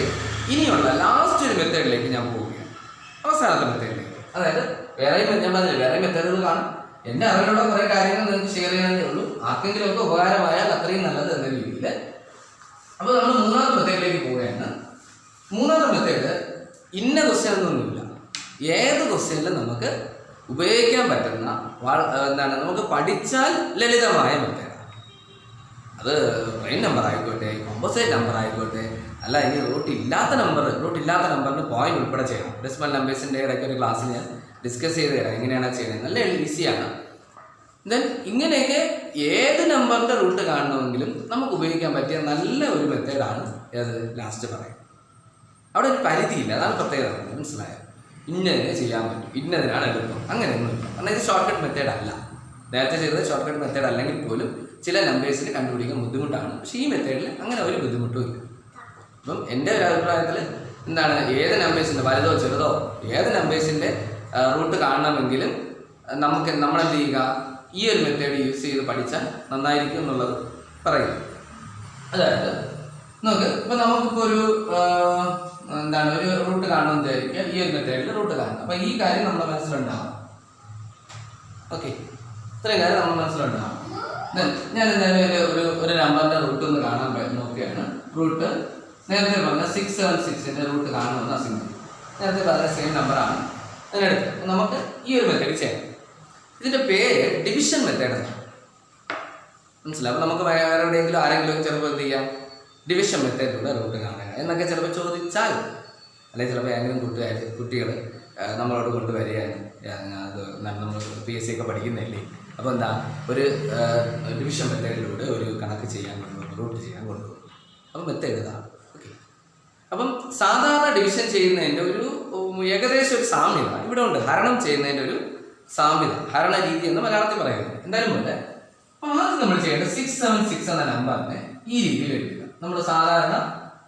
ഇനിയുള്ള ലാസ്റ്റ് ഒരു മെത്തേഡിലേക്ക് ഞാൻ പോവുകയാണ്. അവസാനത്തെ മെത്തേഡിലേക്ക്. അതായത് വേറെ ഞാൻ പറഞ്ഞില്ല, വേറെ മെത്തേഡുകൾ കാണും. എൻ്റെ അറിവിലുള്ള കുറേ കാര്യങ്ങൾ നിങ്ങൾക്ക് ഷെയർ ചെയ്യാനേ ഉള്ളൂ. ആർക്കെങ്കിലുമൊക്കെ ഉപകാരമായാൽ അത്രയും നല്ലത് എന്ന രീതിയിൽ. അപ്പോൾ നമ്മൾ മൂന്നാമത്തെ മെത്തേഡിലേക്ക് പോവുകയാണ്. മൂന്നാമത്തെ മെത്തേഡ് ഇന്ന ക്വസ്റ്റ്യൻ ഒന്നുമില്ല, ഏത് ക്വസ്റ്റ്യനിലും നമുക്ക് ഉപയോഗിക്കാൻ പറ്റുന്ന എന്താണ് നമുക്ക് പഠിച്ചാൽ ലളിതമായ മെത്തേഡാണ്. അത് പ്രൈം നമ്പർ ആയിക്കോട്ടെ, കോമ്പോസൈറ്റ് നമ്പർ ആയിക്കോട്ടെ, അല്ല ഇനി റൂട്ട് ഇല്ലാത്ത നമ്പറിന് പോയിന്റ് ഉൾപ്പെടെ ചെയ്യണം. ഡെസിമൽ നമ്പേഴ്സിൻ്റെ ഇടയ്ക്ക് ഒരു ക്ലാസ്സിൽ ഞാൻ ഡിസ്കസ് ചെയ്ത് തരാം എങ്ങനെയാണ് ചെയ്യുന്നത്. നല്ല ഈസിയാണ്. ദെൻ ഇങ്ങനെയൊക്കെ ഏത് നമ്പറിൻ്റെ റൂട്ട് കാണണമെങ്കിലും നമുക്ക് ഉപയോഗിക്കാൻ പറ്റിയ നല്ല ഒരു മെത്തേഡാണ് ഏത് ലാസ്റ്റ് പറയും. അവിടെ ഒരു പരിധിയില്ല, അതാണ് പ്രത്യേകത. മനസ്സിലായോ? ഇന്നതിനെ ചെയ്യാൻ പറ്റും, ഇന്നതിനാണ് എളുപ്പം, അങ്ങനെയൊന്നുമില്ല. കാരണം ഇത് ഷോർട്ട് കട്ട് മെത്തേഡ് അല്ല. നേരത്തെ ചെയ്തത് ഷോർട്ട് കട്ട് മെത്തേഡ് അല്ലെങ്കിൽ പോലും ചില നമ്പേഴ്സിന് കണ്ടുപിടിക്കാൻ ബുദ്ധിമുട്ടാണ്. പക്ഷേ ഈ മെത്തേഡിൽ അങ്ങനെ ഒരു ബുദ്ധിമുട്ടും ഇല്ല. അപ്പം എൻ്റെ ഒരു അഭിപ്രായത്തിൽ എന്താണ്, ഏത് നമ്പേഴ്സിൻ്റെ വലുതോ ചെറുതോ ഏത് നമ്പേഴ്സിൻ്റെ റൂട്ട് കാണണമെങ്കിലും നമ്മളെന്ത് ചെയ്യുക, ഈ ഒരു മെത്തേഡ് യൂസ് ചെയ്ത് പഠിച്ചാൽ നന്നായിരിക്കും എന്നുള്ളത് പറയുക. അതായത് നോക്ക്, ഇപ്പം നമുക്കിപ്പോൾ ഒരു എന്താണ് ഒരു റൂട്ട് കാണണമെന്ന് വിചാരിക്കുക, ഈ ഒരു മെത്തേഡിൽ റൂട്ട് കാണണം. അപ്പം ഈ കാര്യം നമ്മുടെ മനസ്സിലുണ്ടാവും. ഓക്കെ, ഇത്രയും കാര്യം നമ്മുടെ മനസ്സിലുണ്ടാവും. ഞാൻ എന്തായാലും ഒരു നമ്പറിൻ്റെ റൂട്ട് ഒന്ന് കാണാൻ നോക്കുകയാണ്. റൂട്ട് നേരത്തെ പറഞ്ഞ 676ൻ്റെ റൂട്ട് കാണണമെന്ന് അസിംഗ്. നേരത്തെ പറഞ്ഞ സെയിം നമ്പറാണ് അതിനെടുത്ത് നമുക്ക് ഈ ഒരു മെത്തേഡ് ചെയ്യാം. ഇതിൻ്റെ പേര് ഡിവിഷൻ മെത്തേഡ് എന്നാണ്. മനസ്സിലാവും? അപ്പോൾ നമുക്ക് വേറെ എവിടെയെങ്കിലും ആരെങ്കിലും ചിലപ്പോൾ എന്ത് ചെയ്യാം, ഡിവിഷൻ മെത്തേഡിലൂടെ റൂട്ട് കാണുക എന്നൊക്കെ ചിലപ്പോൾ ചോദിച്ചാൽ, അല്ലെങ്കിൽ ചിലപ്പോൾ ഏതെങ്കിലും കുട്ടികൾ നമ്മളോട് കൊണ്ടുവരികയാണ്, അത് നമ്മൾ PSC ഒക്കെ പഠിക്കുന്നില്ലേ, അപ്പോൾ എന്താ ഒരു ഡിവിഷൻ മെത്തേഡിലൂടെ ഒരു കണക്ക് ചെയ്യാൻ കൊണ്ടുപോകും, റൂട്ട് ചെയ്യാൻ കൊണ്ടുപോകും. അപ്പം മെത്തേഡ് ഇതാണ്. ഓക്കെ. അപ്പം സാധാരണ ഡിവിഷൻ ചെയ്യുന്നതിൻ്റെ ഒരു ഏകദേശം ഒരു സാമ്യത ഇവിടെ ഉണ്ട്. ഹരണം ചെയ്യുന്നതിൻ്റെ ഒരു സാമ്യത, ഹരണ രീതി എന്ന് മലയാളത്തിൽ പറയുന്നത്. എന്തായാലും പോലെ ആദ്യം നമ്മൾ ചെയ്യേണ്ടത് 676 എന്ന നമ്പറിനെ ഈ രീതിയിൽ എഴുതുക. നമ്മൾ സാധാരണ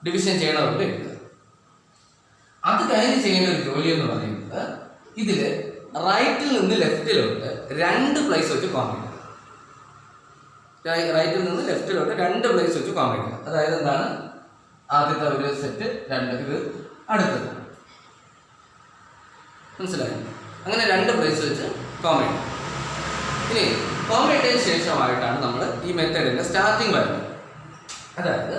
ഡിവിഷൻ ചെയ്യണവർക്ക് എഴുതുക. അത് കഴിഞ്ഞ് ചെയ്യേണ്ട ഒരു ജോലി എന്ന് പറയുന്നത്, ഇതിൽ റൈറ്റിൽ നിന്ന് ലെഫ്റ്റിലോട്ട് 2 പ്ലേസ് വെച്ച് കോമ്പൈൻ ചെയ്യുക. റൈറ്റിൽ നിന്ന് ലെഫ്റ്റിലോട്ട് 2 പ്ലേസ് വെച്ച് കോമ്പൈൻ ചെയ്യുക. അതായത് എന്താണ്, ആദ്യത്തെ ഒരു സെറ്റ് 2, ഇത് അടുത്തത്. മനസ്സിലായി? അങ്ങനെ 2 പ്ലേസ് വെച്ച് കോമ്പൈൻ ചെയ്യും. ഇനി കോമ്പൈൻ ചെയ്തതിന് ശേഷമായിട്ടാണ് നമ്മൾ ഈ മെത്തേഡിൻ്റെ സ്റ്റാർട്ടിങ് വരുന്നത്. അതായത്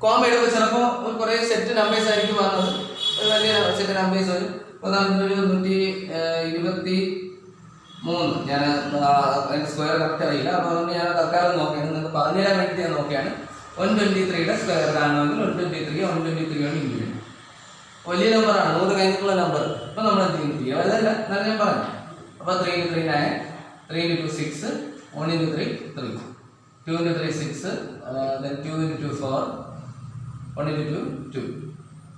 കോമ്പൈൻ ചെയ്യുമ്പോൾ ചിലപ്പോൾ കുറേ സെറ്റ് നമ്പേഴ്സ് ആയിരിക്കും വന്നത്. ഒരു വലിയ സെറ്റ് നമ്പേഴ്സ് വരും. ഉദാഹരണത്തിന് 123. ഞാൻ അതിൻ്റെ സ്ക്വയർ കറക്റ്റ് അറിയില്ല, അപ്പോൾ അതുകൊണ്ട് ഞാൻ തൽക്കാലം നോക്കിയാണ്, നിങ്ങൾക്ക് പറഞ്ഞു തരാൻ വേണ്ടി ഞാൻ നോക്കിയാണ്. 123യുടെ സ്ക്വയർ കാണുമെങ്കിൽ 123 123 ഇൻറ്റു വലിയ നമ്പറാണ്, 100 കഴിഞ്ഞിട്ടുള്ള നമ്പർ. അപ്പോൾ നമ്മൾ എന്ത് ചെയ്യും, അതല്ല എന്നാലും ഞാൻ പറഞ്ഞു. അപ്പോൾ 3 × 3 9, 3 × 2 6, 1 × 3 3, 2 × 3 6, then 2 × 2 4, 1 × 2 2,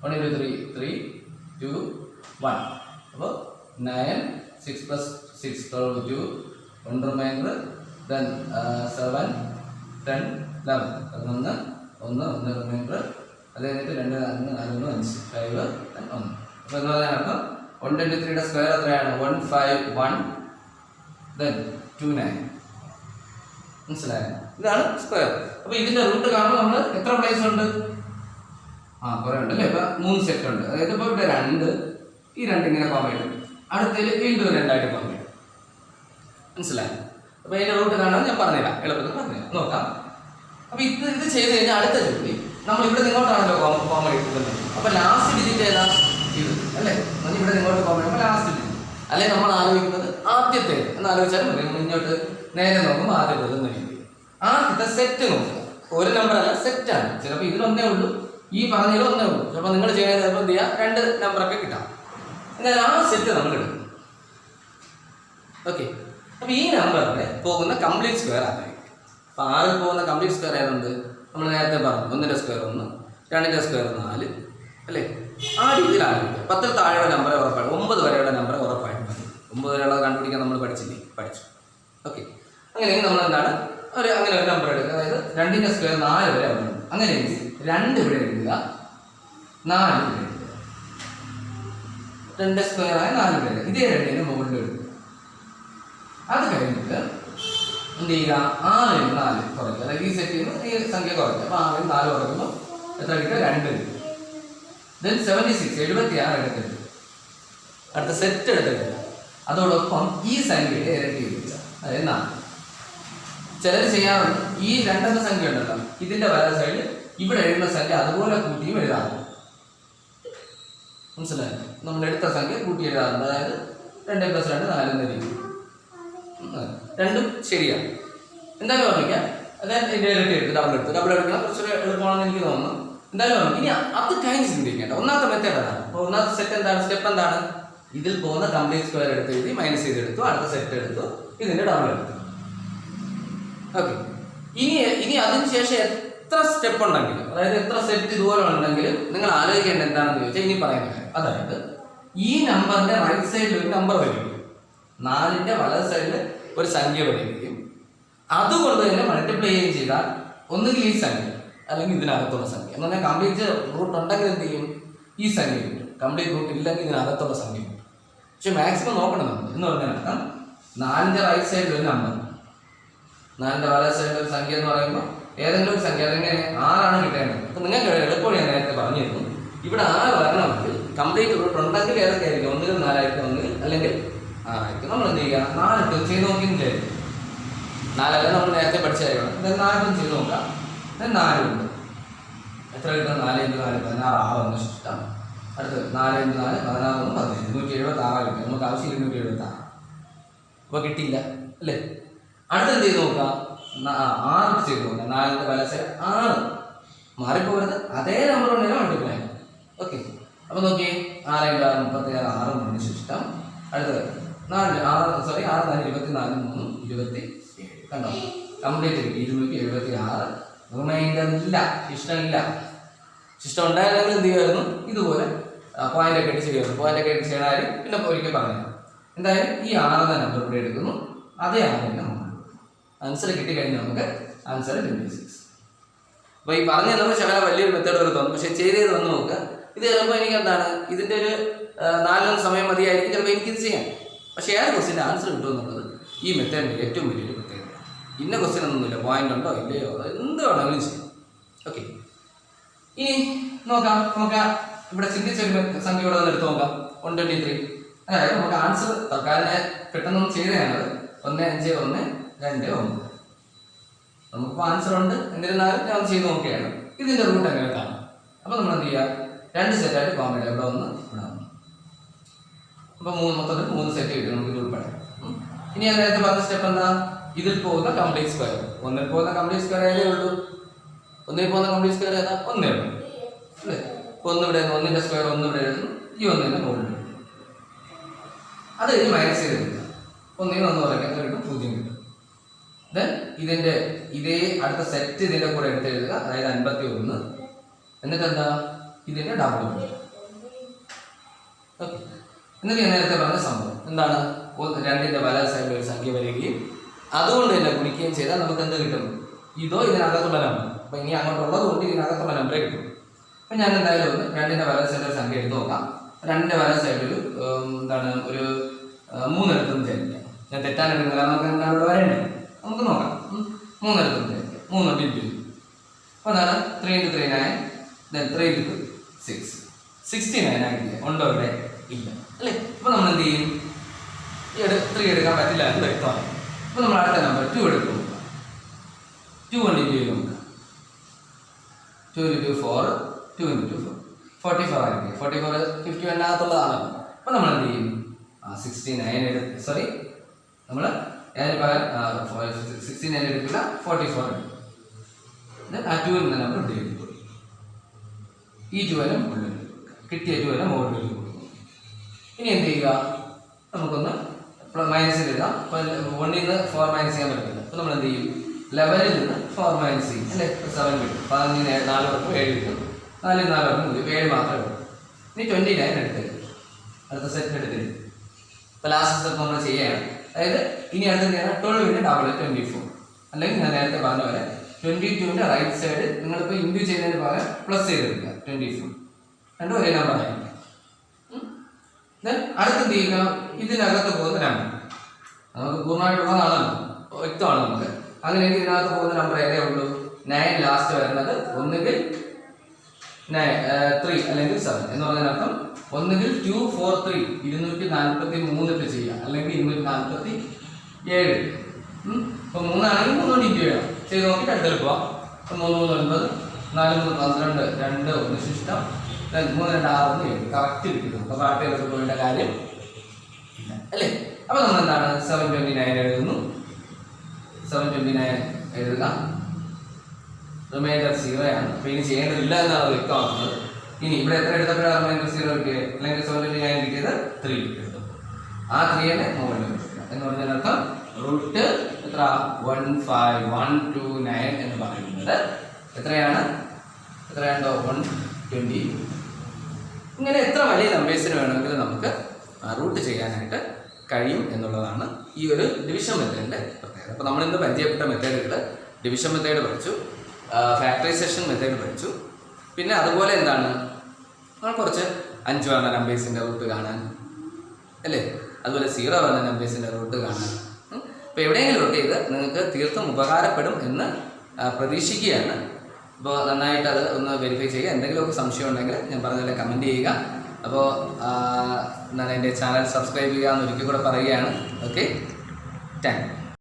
1 × 3 3, 2 1. അപ്പോൾ 9, 6 + 6 12 2, 1 റിമൈൻഡർ, then 7 10 11, 1 റിമൈൻഡർ, അത് കഴിഞ്ഞിട്ട് 2 4 4 5 5 1. അപ്പോൾ എന്ന് പറഞ്ഞാൽ അർത്ഥം 123യുടെ സ്ക്വയർ എത്രയാണ്, 151, then 29. മനസ്സിലായോ? ഇതാണ് സ്ക്വയർ. അപ്പോൾ ഇതിൻ്റെ റൂട്ട് കാണുമ്പോൾ നമ്മൾ എത്ര പ്ലേസ് ഉണ്ട്, കുറേ ഉണ്ട് അല്ലേ. ഇപ്പം 3 സെറ്റ് ഉണ്ട്. അതായത് ഇപ്പോൾ ഇവിടെ 2, ഈ 2 ഇങ്ങനെ കോമ്പൈൻ ചെയ്യും, അടുത്തതിൽ വീണ്ടും 2 ആയിട്ട് കോമ്പൈൻ ചെയ്യും. മനസ്സിലായോ? അപ്പോൾ അതിൻ്റെ റൂട്ട് കാണാൻ ഞാൻ പറഞ്ഞുതരാം, എളുപ്പത്തിൽ പറഞ്ഞുതരാം, നോക്കാം. അപ്പോൾ ഇത് ചെയ്ത് കഴിഞ്ഞാൽ അടുത്ത ജോലി നമ്മൾ ഇവിടെ നിങ്ങോട്ടാണല്ലോ കോമ്പൈൻ എടുക്കുന്നത്. അപ്പോൾ ലാസ്റ്റ് ഡിജിറ്റ് ഏതാ? ഇത് അല്ലേ? ഇവിടെ ഇങ്ങോട്ട് പോകുമ്പോൾ ലാസ്റ്റ് ഡിജിറ്റ് അല്ലെ നമ്മൾ ആലോചിക്കുന്നത് ആദ്യത്തെ എന്ന് ആലോചിച്ചാൽ മതി. നമ്മൾ ഇങ്ങോട്ട് നേരെ നോക്കുമ്പോൾ ആദ്യത്തെ എന്ന് രീതി ആദ്യത്തെ സെറ്റ് നോക്കുക. ഒരു നമ്പർ അല്ല, സെറ്റാണ്. ചിലപ്പോൾ ഇതിലൊന്നേ ഉള്ളൂ, ഈ പറഞ്ഞതിൽ ഒന്നേ ഉള്ളൂ. ചിലപ്പോൾ നിങ്ങൾ ചെയ്യുന്നത് ചിലപ്പോൾ എന്ത് ചെയ്യുക, 2 നമ്പറൊക്കെ കിട്ടാം. എന്നാൽ ആ സെറ്റ് നമ്മൾ എടുക്കും. ഓക്കെ. അപ്പോൾ ഈ നമ്പറിൽ പോകുന്ന കംപ്ലീറ്റ് സ്ക്വയർ ആയിരിക്കും. അപ്പോൾ 6 പോകുന്ന കംപ്ലീറ്റ് സ്ക്വയർ ഏതുണ്ട്? നമ്മൾ നേരത്തെ പറഞ്ഞു 1ന്റെ സ്ക്വയർ 1, 2ന്റെ സ്ക്വയർ 4 അല്ലേ? ആ രീതിയിൽ ആലോചിക്കുക. 10 താഴെയുള്ള നമ്പറെ ഉറപ്പായിട്ട് 9 വരെയുള്ള നമ്പറെ ഉറപ്പായിട്ട് മതി. 9 വരെയുള്ളത് കണ്ടുപിടിക്കാൻ നമ്മൾ പഠിച്ചു. ഓക്കെ. അങ്ങനെയെങ്കിൽ നമ്മൾ എന്താണ് അങ്ങനെ ഒരു നമ്പർ എടുക്കുക. അതായത് 2ന്റെ സ്ക്വയർ 4 വരെ ഉണ്ട്. അങ്ങനെയെങ്കിൽ 2 ഇവിടെ എഴുതുക, 4 ഇവിടെ എഴുതുക. 2 സ്ക്വയർ ആയ 4 ഇവിടെ എഴുതുക. ഇതേ 2ന്റെ മുകളിൽ എഴുതുക. അത് കഴിഞ്ഞിട്ട് എന്ത് ചെയ്യുക? 6 4 കുറയ്ക്കുക. അതായത് ഈ സെറ്റ് ചെയ്യുമ്പോൾ ഈ സംഖ്യ കുറയ്ക്കുക. അപ്പോൾ 6 4 കുറയ്ക്കുമ്പോൾ എത്ര കിട്ടുക? 2 കിട്ടും. ദെൻ 76 76 എടുക്കരുത്. അടുത്ത സെറ്റ് എടുത്തിട്ടില്ല. അതോടൊപ്പം ഈ സംഖ്യയുടെ ഇരട്ടി എഴുതുക. അതായത് 4. ചിലർ ചെയ്യാറുണ്ട്, ഈ 2 സംഖ്യ ഉണ്ടല്ലോ, ഇതിന്റെ വല സൈഡിൽ ഇവിടെ എഴുതുന്ന സംഖ്യ അതുപോലെ കൂട്ടിയും എഴുതാറുണ്ട്. മനസ്സിലായോ? നമ്മൾ എടുത്ത സംഖ്യ കൂട്ടി എഴുതാറുണ്ട്. അതായത് 2 + 2 4 എന്ന രീതി. രണ്ടും ശരിയാണ്. എന്തായാലും ഓർമ്മിക്കാം. അതായത് ഇതിന്റെ ഇരട്ടി എടുത്ത് ഡബിൾ എടുക്കണം. കുറച്ചൊരു എളുപ്പമാണെന്ന് എനിക്ക് തോന്നുന്നു. എന്തായാലും ഇനി അത് കഴിഞ്ഞ് ചിന്തിക്കേണ്ട ഒന്നാമത്തെ മെത്തേഡ് അതാണ്. അപ്പോൾ ഒന്നാമത്തെ സെറ്റ് എന്താണ്? സ്റ്റെപ്പ് എന്താണ്? ഇതിൽ പോകുന്ന കംപ്ലീറ്റ് സ്ക്വയർ എടുത്ത് എഴുതി മൈനസ് ചെയ്തെടുത്തു. അടുത്ത സെറ്റ് എടുത്തു, ഇതിന്റെ ഡബിൾ എടുത്തു. ഓക്കെ. ഇനി അതിനുശേഷം എത്ര സ്റ്റെപ്പ് ഉണ്ടെങ്കിലും, അതായത് എത്ര സെറ്റ് ഇതുപോലെ ഉണ്ടെങ്കിലും നിങ്ങൾ ആലോചിക്കേണ്ടത് എന്താണെന്ന് ചോദിച്ചാൽ ഇനി പറയുന്നത്, അതായത് ഈ നമ്പറിന്റെ റൈറ്റ് സൈഡിൽ ഒരു നമ്പർ വരികയും 4ന്റെ വലത് സൈഡിൽ ഒരു സംഖ്യ വരികയും അതുകൊണ്ട് തന്നെ മൾട്ടിപ്ലൈ ചെയ്യുകയും ചെയ്താൽ ഒന്നുകിൽ ഈ സംഖ്യ അല്ലെങ്കിൽ ഇതിനകത്തുള്ള സംഖ്യ എന്ന് പറഞ്ഞാൽ കംപ്ലീറ്റ് റൂട്ട് ഉണ്ടെങ്കിൽ എന്ത് ചെയ്യും? ഈ സംഖ്യ കിട്ടും. കംപ്ലീറ്റ് റൂട്ട് ഇല്ലെങ്കിൽ ഇതിനകത്തുള്ള സംഖ്യ കിട്ടും. പക്ഷെ മാക്സിമം നോക്കണം നമ്മൾ എന്ന് പറഞ്ഞാൽ 4ന്റെ റൈറ്റ് സൈഡിൽ ഒരു നമ്പർ, 4ന്റെ വലത് സൈഡിൽ ഒരു സംഖ്യ എന്ന് പറയുമ്പോൾ ഏതെങ്കിലും ഒരു സംഖ്യ അതെങ്ങനെ 6 ആണ് കിട്ടേണ്ടത്. അപ്പോൾ നിങ്ങൾക്ക് എളുപ്പം ഞാൻ നേരത്തെ പറഞ്ഞിരുന്നു, ഇവിടെ 6 വരണമെങ്കിൽ കംപ്ലീറ്റ് റൂട്ട് ഉണ്ടെങ്കിൽ ഏതൊക്കെ ആയിരിക്കും? ഒന്നുകിൽ 4 ആയിരിക്കും, ഒന്നുകിൽ അല്ലെങ്കിൽ 6 ആയിരിക്കും. നമ്മൾ എന്ത് ചെയ്യുക? 4 ചെയ്ത് നോക്കിയും ചെയ്യും. 4 നമ്മൾ നേരത്തെ പഠിച്ച കാര്യമാണ്. 4 ചെയ്ത് നോക്കാം. 4 ഉണ്ട്. എത്ര കിട്ടും? 4 × 4 16 6 ഒന്ന് ഇഷ്ടം. അടുത്ത് 4 × 4 16 ഒന്ന് 17 176 കിട്ടും. നമുക്ക് ആവശ്യം 276. അപ്പോൾ കിട്ടിയില്ല അല്ലേ? അടുത്ത് എന്ത് ചെയ്ത് നോക്കാം? 6 ചെയ്ത് നോക്കാം. 4ന്റെ വലത് സൈഡ് 6 മാറിപ്പോകരുത്, അതേ നമ്പർ ഉണ്ടെങ്കിൽ മൾട്ടിപ്ലൈ ചെയ്യാം. ഓക്കെ. അപ്പോൾ നോക്കിയേ, 6 × 6 36 6 3 ശിഷ്ടം. അടുത്തത് 6 4 24 3 27 കണ്ടോ? കംപ്ലീറ്റ് 276. റിമൈൻഡർ ഇല്ല, ശിഷ്ടമില്ല. ശിഷ്ടം ഉണ്ടായിരുന്നെങ്കിൽ എന്ത് ചെയ്യുമായിരുന്നു? ഇതുപോലെ പോയിന്റൊക്കെ ഇട്ട് ചെയ്യുമായിരുന്നു. പോയിന്റൊക്കെ ഇട്ട് ചെയ്യണമായിരുന്നു. പിന്നെ ഒരിക്കൽ പറഞ്ഞു എന്തായാലും ഈ 6 നമ്പർ ഇവിടെ എടുക്കുന്നു, അതേ 6 നമ്മൾ ആൻസർ കിട്ടിക്കഴിഞ്ഞാൽ നമുക്ക് ആൻസർ 26. അപ്പോൾ ഈ പറഞ്ഞ നമ്മൾ ശകലം വലിയൊരു മെത്തേഡ് പോലെ തോന്നും, പക്ഷേ ചെയ്ത് വന്ന് നോക്കുക. ഇത് ചിലപ്പോൾ എനിക്ക് എന്താണ് ഇതിൻ്റെ ഒരു 4 സമയം മതിയായിരിക്കും ചിലപ്പോൾ എനിക്കിത് ചെയ്യാം. പക്ഷേ ഏത് ക്വസ്റ്റിൻ്റെ ആൻസർ കിട്ടുമെന്നുള്ളത് ഈ മെത്തേഡിൻ്റെ ഏറ്റവും വലിയൊരു പ്രത്യേകത. ഇന്ന ക്വസ്റ്റ്യൻ ഒന്നുമില്ല, പോയിന്റ് ഉണ്ടോ ഇല്ലയോ എന്ത് വേണമെങ്കിലും ചെയ്യും. ഓക്കെ. ഇനി നോക്കാം ഇവിടെ ചിന്തിച്ചൊരു സംഖ്യ ഇവിടെ നിന്ന് എടുത്ത് നോക്കാം. 123. അതായത് നമുക്ക് ആൻസർ തൽക്കാലം പെട്ടെന്നൊന്നും ചെയ്തതാണ് 1 5 1 2 9. നമുക്കിപ്പോൾ ആൻസർ ഉണ്ട്, എന്നിരുന്നാലും ഞാൻ ചെയ്ത് നോക്കുകയാണ്. ഇതിൻ്റെ റൂട്ട് എങ്ങനെ കാണാം? അപ്പോൾ നമ്മൾ എന്ത് ചെയ്യുക? 2 സെറ്റായിട്ട് കോമ്പൗണ്ട് ഇവിടെ 1 ഇവിടെ 1. അപ്പോൾ മൊത്തത്തിൽ 3 സെറ്റ് കിട്ടും നമുക്ക് ഇത് ഉൾപ്പെടെ. ഇനി ഞാൻ നേരത്തെ പറഞ്ഞ സ്റ്റെപ്പ് എന്താ? ഇതിൽ പോകുന്ന കംപ്ലീറ്റ് സ്ക്വയർ, 1ൽ പോകുന്ന കംപ്ലീറ്റ് സ്ക്വയർ ഏതേ ഉള്ളൂ? 1ൽ പോകുന്ന കംപ്ലീറ്റ് സ്ക്വയർ ഏതാ? 1 ഉള്ളൂ അല്ലേ? 1 ഇവിടെ 1ന്റെ സ്ക്വയർ 1 ഇവിടെ എഴുതുന്നു, ഈ 1ന്റെ മുകളിൽ. അത് കഴിഞ്ഞ് മൈനസ് ചെയ്ത് എടുക്കുക. 1ൽ 1 കുറയ്ക്കാൻ കിട്ടും, 0 കിട്ടും. ദെൻ ഇതിന്റെ ഇതേ അടുത്ത സെറ്റ് ഇതിന്റെ കൂടെ എടുത്ത് എഴുതുക, അതായത് 51. എന്നിട്ട് എന്താ? ഇതിന്റെ ഡബിൾ. ഓക്കെ. എന്നിട്ട് ഞാൻ നേരത്തെ പറഞ്ഞ സംഭവം എന്താണ്? 2ന്റെ വലത് സൈഡിൽ ഒരു സംഖ്യ വരികയും അതുകൊണ്ട് തന്നെ ഗുണിക്കുകയും ചെയ്താൽ നമുക്ക് എന്ത് കിട്ടും? ഇതോ ഇതിനകത്തുള്ള നമ്പർ. അപ്പൊ ഇനി അങ്ങോട്ടുള്ളത് കൊണ്ട് ഇതിനകത്തുള്ള നമ്പറേ കിട്ടും. അപ്പൊ ഞാൻ എന്തായാലും 2ന്റെ വലത് സൈഡിൽ ഒരു സംഖ്യ എടുത്ത് നോക്കാം. 2ന്റെ വലത് സൈഡിൽ എന്താണ് ഒരു 3 എടുത്തൊന്നും ചേരില്ല. ഞാൻ തെറ്റാനെടുക്കുന്നില്ല, നമുക്ക് എന്താണ് ഇവിടെ വരേണ്ടത്? നമുക്ക് നോക്കാം. 3 എടുത്തൊന്നും ചേരില്ല. 3 × 2. അപ്പോൾ എന്താണ്? 3 × 3 9. ദെൻ 3 × 2 6. 69 ആയിട്ടില്ല, ഉണ്ടോ ഇവിടെ? ഇല്ല അല്ലേ? അപ്പോൾ നമ്മൾ എന്ത് ചെയ്യും? 3 എടുക്കാൻ പറ്റില്ല എന്ന് വ്യക്തമാണ്. അപ്പോൾ നമ്മൾ അടുത്ത നമ്പർ 2 എടുക്കും. 2 കൊണ്ട് 2 നോക്കാം. 2 × 2 4, 2 × 2 4. 44 ആയിരിക്കും. 44 51-നകത്തുള്ളതാണല്ലോ. അപ്പോൾ നമ്മൾ എന്ത് ചെയ്യും? 69 സോറി നമ്മൾ അതിന് പകരം 69 എടുക്കില്ല, 44 എടുക്കും. ആ 2 എന്ന നമ്പർ ഇവിടെ എഴുതി കൊടുക്കും. ഈ 2 ഉള്ളിൽ കിട്ടിയ 2 മുകളിൽ കൊടുക്കും. ഇനി എന്ത് ചെയ്യുക? നമുക്കൊന്ന് മൈനസ് എഴുതാം. അപ്പോൾ 1ൽ നിന്ന് 4 മൈനസ് ചെയ്യാൻ പറ്റില്ല. അപ്പോൾ നമ്മൾ എന്ത് ചെയ്യും? 11ൽ നിന്ന് 4 മൈനസ് ചെയ്യും അല്ലേ? 7 കിട്ടും. 14 4 പേർക്ക് 7 കിട്ടും. 4 4 പേർക്ക് 7 മാത്രമേ ഉള്ളൂ. ഇനി 29 എടുത്തത് അടുത്ത സെറ്റ് എടുത്തിട്ട് ഇപ്പോൾ ലാസ്റ്റ് സ്റ്റെപ്പ് നമ്മൾ ചെയ്യുകയാണ്. അതായത് ഇനി അടുത്ത് ചെയ്യാൻ 12 ഡബിൾ 24, അല്ലെങ്കിൽ ഞാൻ നേരത്തെ പറഞ്ഞ പോലെ 22ന്റെ റൈറ്റ് സൈഡ് നിങ്ങളിപ്പോൾ ഇൻറ്റു ചെയ്യുന്നതിന് പകരം പ്ലസ് ചെയ്തെടുക്കുക. 24 രണ്ടും ഒരേ നമ്പർ ആയിരിക്കും. അടുത്ത് എന്ത് ചെയ്യുക? ഇതിനകത്ത് പോകുന്ന നമ്പർ നമുക്ക് പൂർണ്ണമായിട്ടുള്ളതാണല്ലോ, വ്യക്തമാണ് നമുക്ക്. അങ്ങനെയെങ്കിൽ ഇതിനകത്ത് പോകുന്ന നമ്പർ ഏതേ ഉള്ളൂ? 9 ലാസ്റ്റ് വരുന്നത് ഒന്നുകിൽ 3 അല്ലെങ്കിൽ 7 എന്ന് പറഞ്ഞതിനർത്ഥം ഒന്നുകിൽ 2 4 3 243 ഇട്ട് ചെയ്യാം, അല്ലെങ്കിൽ 247. ഇപ്പോൾ 3 ആണെങ്കിൽ 3 കൊണ്ട് ഇൻറ്റു ചെയ്യാം. ചെയ്ത് നോക്കിയിട്ട് അടുത്ത് പോവാം. 3 3 9 4 3 12 2 1 ശിഷ്ടം 3 2 6 1 7 കറക്റ്റ് കിട്ടും. അപ്പോൾ പാർട്ടികളൊക്കെ പോകേണ്ട കാര്യം ഇല്ല അല്ലേ? അപ്പോൾ നമ്മൾ എന്താണ് 729 എഴുതുന്നു. 729 എഴുതുക. റിമൈൻഡർ 0 ആണ്. അപ്പോൾ ഇനി ചെയ്യേണ്ടതില്ല എന്നാണ് വ്യക്തമാക്കുന്നത്. ഇനി ഇവിടെ എത്ര എടുത്തപ്പോഴാണ് റിമൈൻഡർ 0 കിട്ടിയത്? അല്ലെങ്കിൽ 729 കിട്ടിയത് 3 കിട്ടും. ആ 3നെ മുകളിൽ വെക്കുക എന്ന് പറഞ്ഞതിനർത്ഥം റൂട്ട് എത്ര 15129 എന്ന് പറയുന്നത് എത്രയാണ്? 120. ഇങ്ങനെ എത്ര വലിയ നമ്പേഴ്സിന് വേണമെങ്കിലും നമുക്ക് റൂട്ട് ചെയ്യാനായിട്ട് കഴിയും എന്നുള്ളതാണ് ഈ ഒരു ഡിവിഷൻ മെത്തേഡിൻ്റെ പ്രത്യേകത. അപ്പോൾ നമ്മളിന്ന് പരിചയപ്പെട്ട മെത്തേഡുകൾ ഡിവിഷൻ മെത്തേഡ് പഠിച്ചു, ഫാക്ടറൈസേഷൻ മെത്തേഡ് പഠിച്ചു. പിന്നെ അതുപോലെ എന്താണ് കുറച്ച് 5 വരുന്ന നമ്പേഴ്സിൻ്റെ റൂട്ട് കാണാൻ അല്ലേ, അതുപോലെ 0 വരുന്ന നമ്പേഴ്സിൻ്റെ റൂട്ട് കാണാൻ. അപ്പോൾ എവിടെയെങ്കിലും ഒക്കെ ഇത് നിങ്ങൾക്ക് തീർത്തും ഉപകാരപ്പെടും എന്ന് പ്രതീക്ഷിക്കുകയാണ്. അപ്പോൾ നന്നായിട്ട് അത് ഒന്ന് വെരിഫൈ ചെയ്യുക. എന്തെങ്കിലുമൊക്കെ സംശയം ഉണ്ടെങ്കിൽ ഞാൻ പറഞ്ഞ കമൻറ്റ് ചെയ്യുക. അപ്പോൾ എന്താണ് എൻ്റെ ചാനൽ സബ്സ്ക്രൈബ് ചെയ്യുക എന്ന് ഒരിക്കൽ കൂടെ പറയുകയാണ്. Okay, thank you.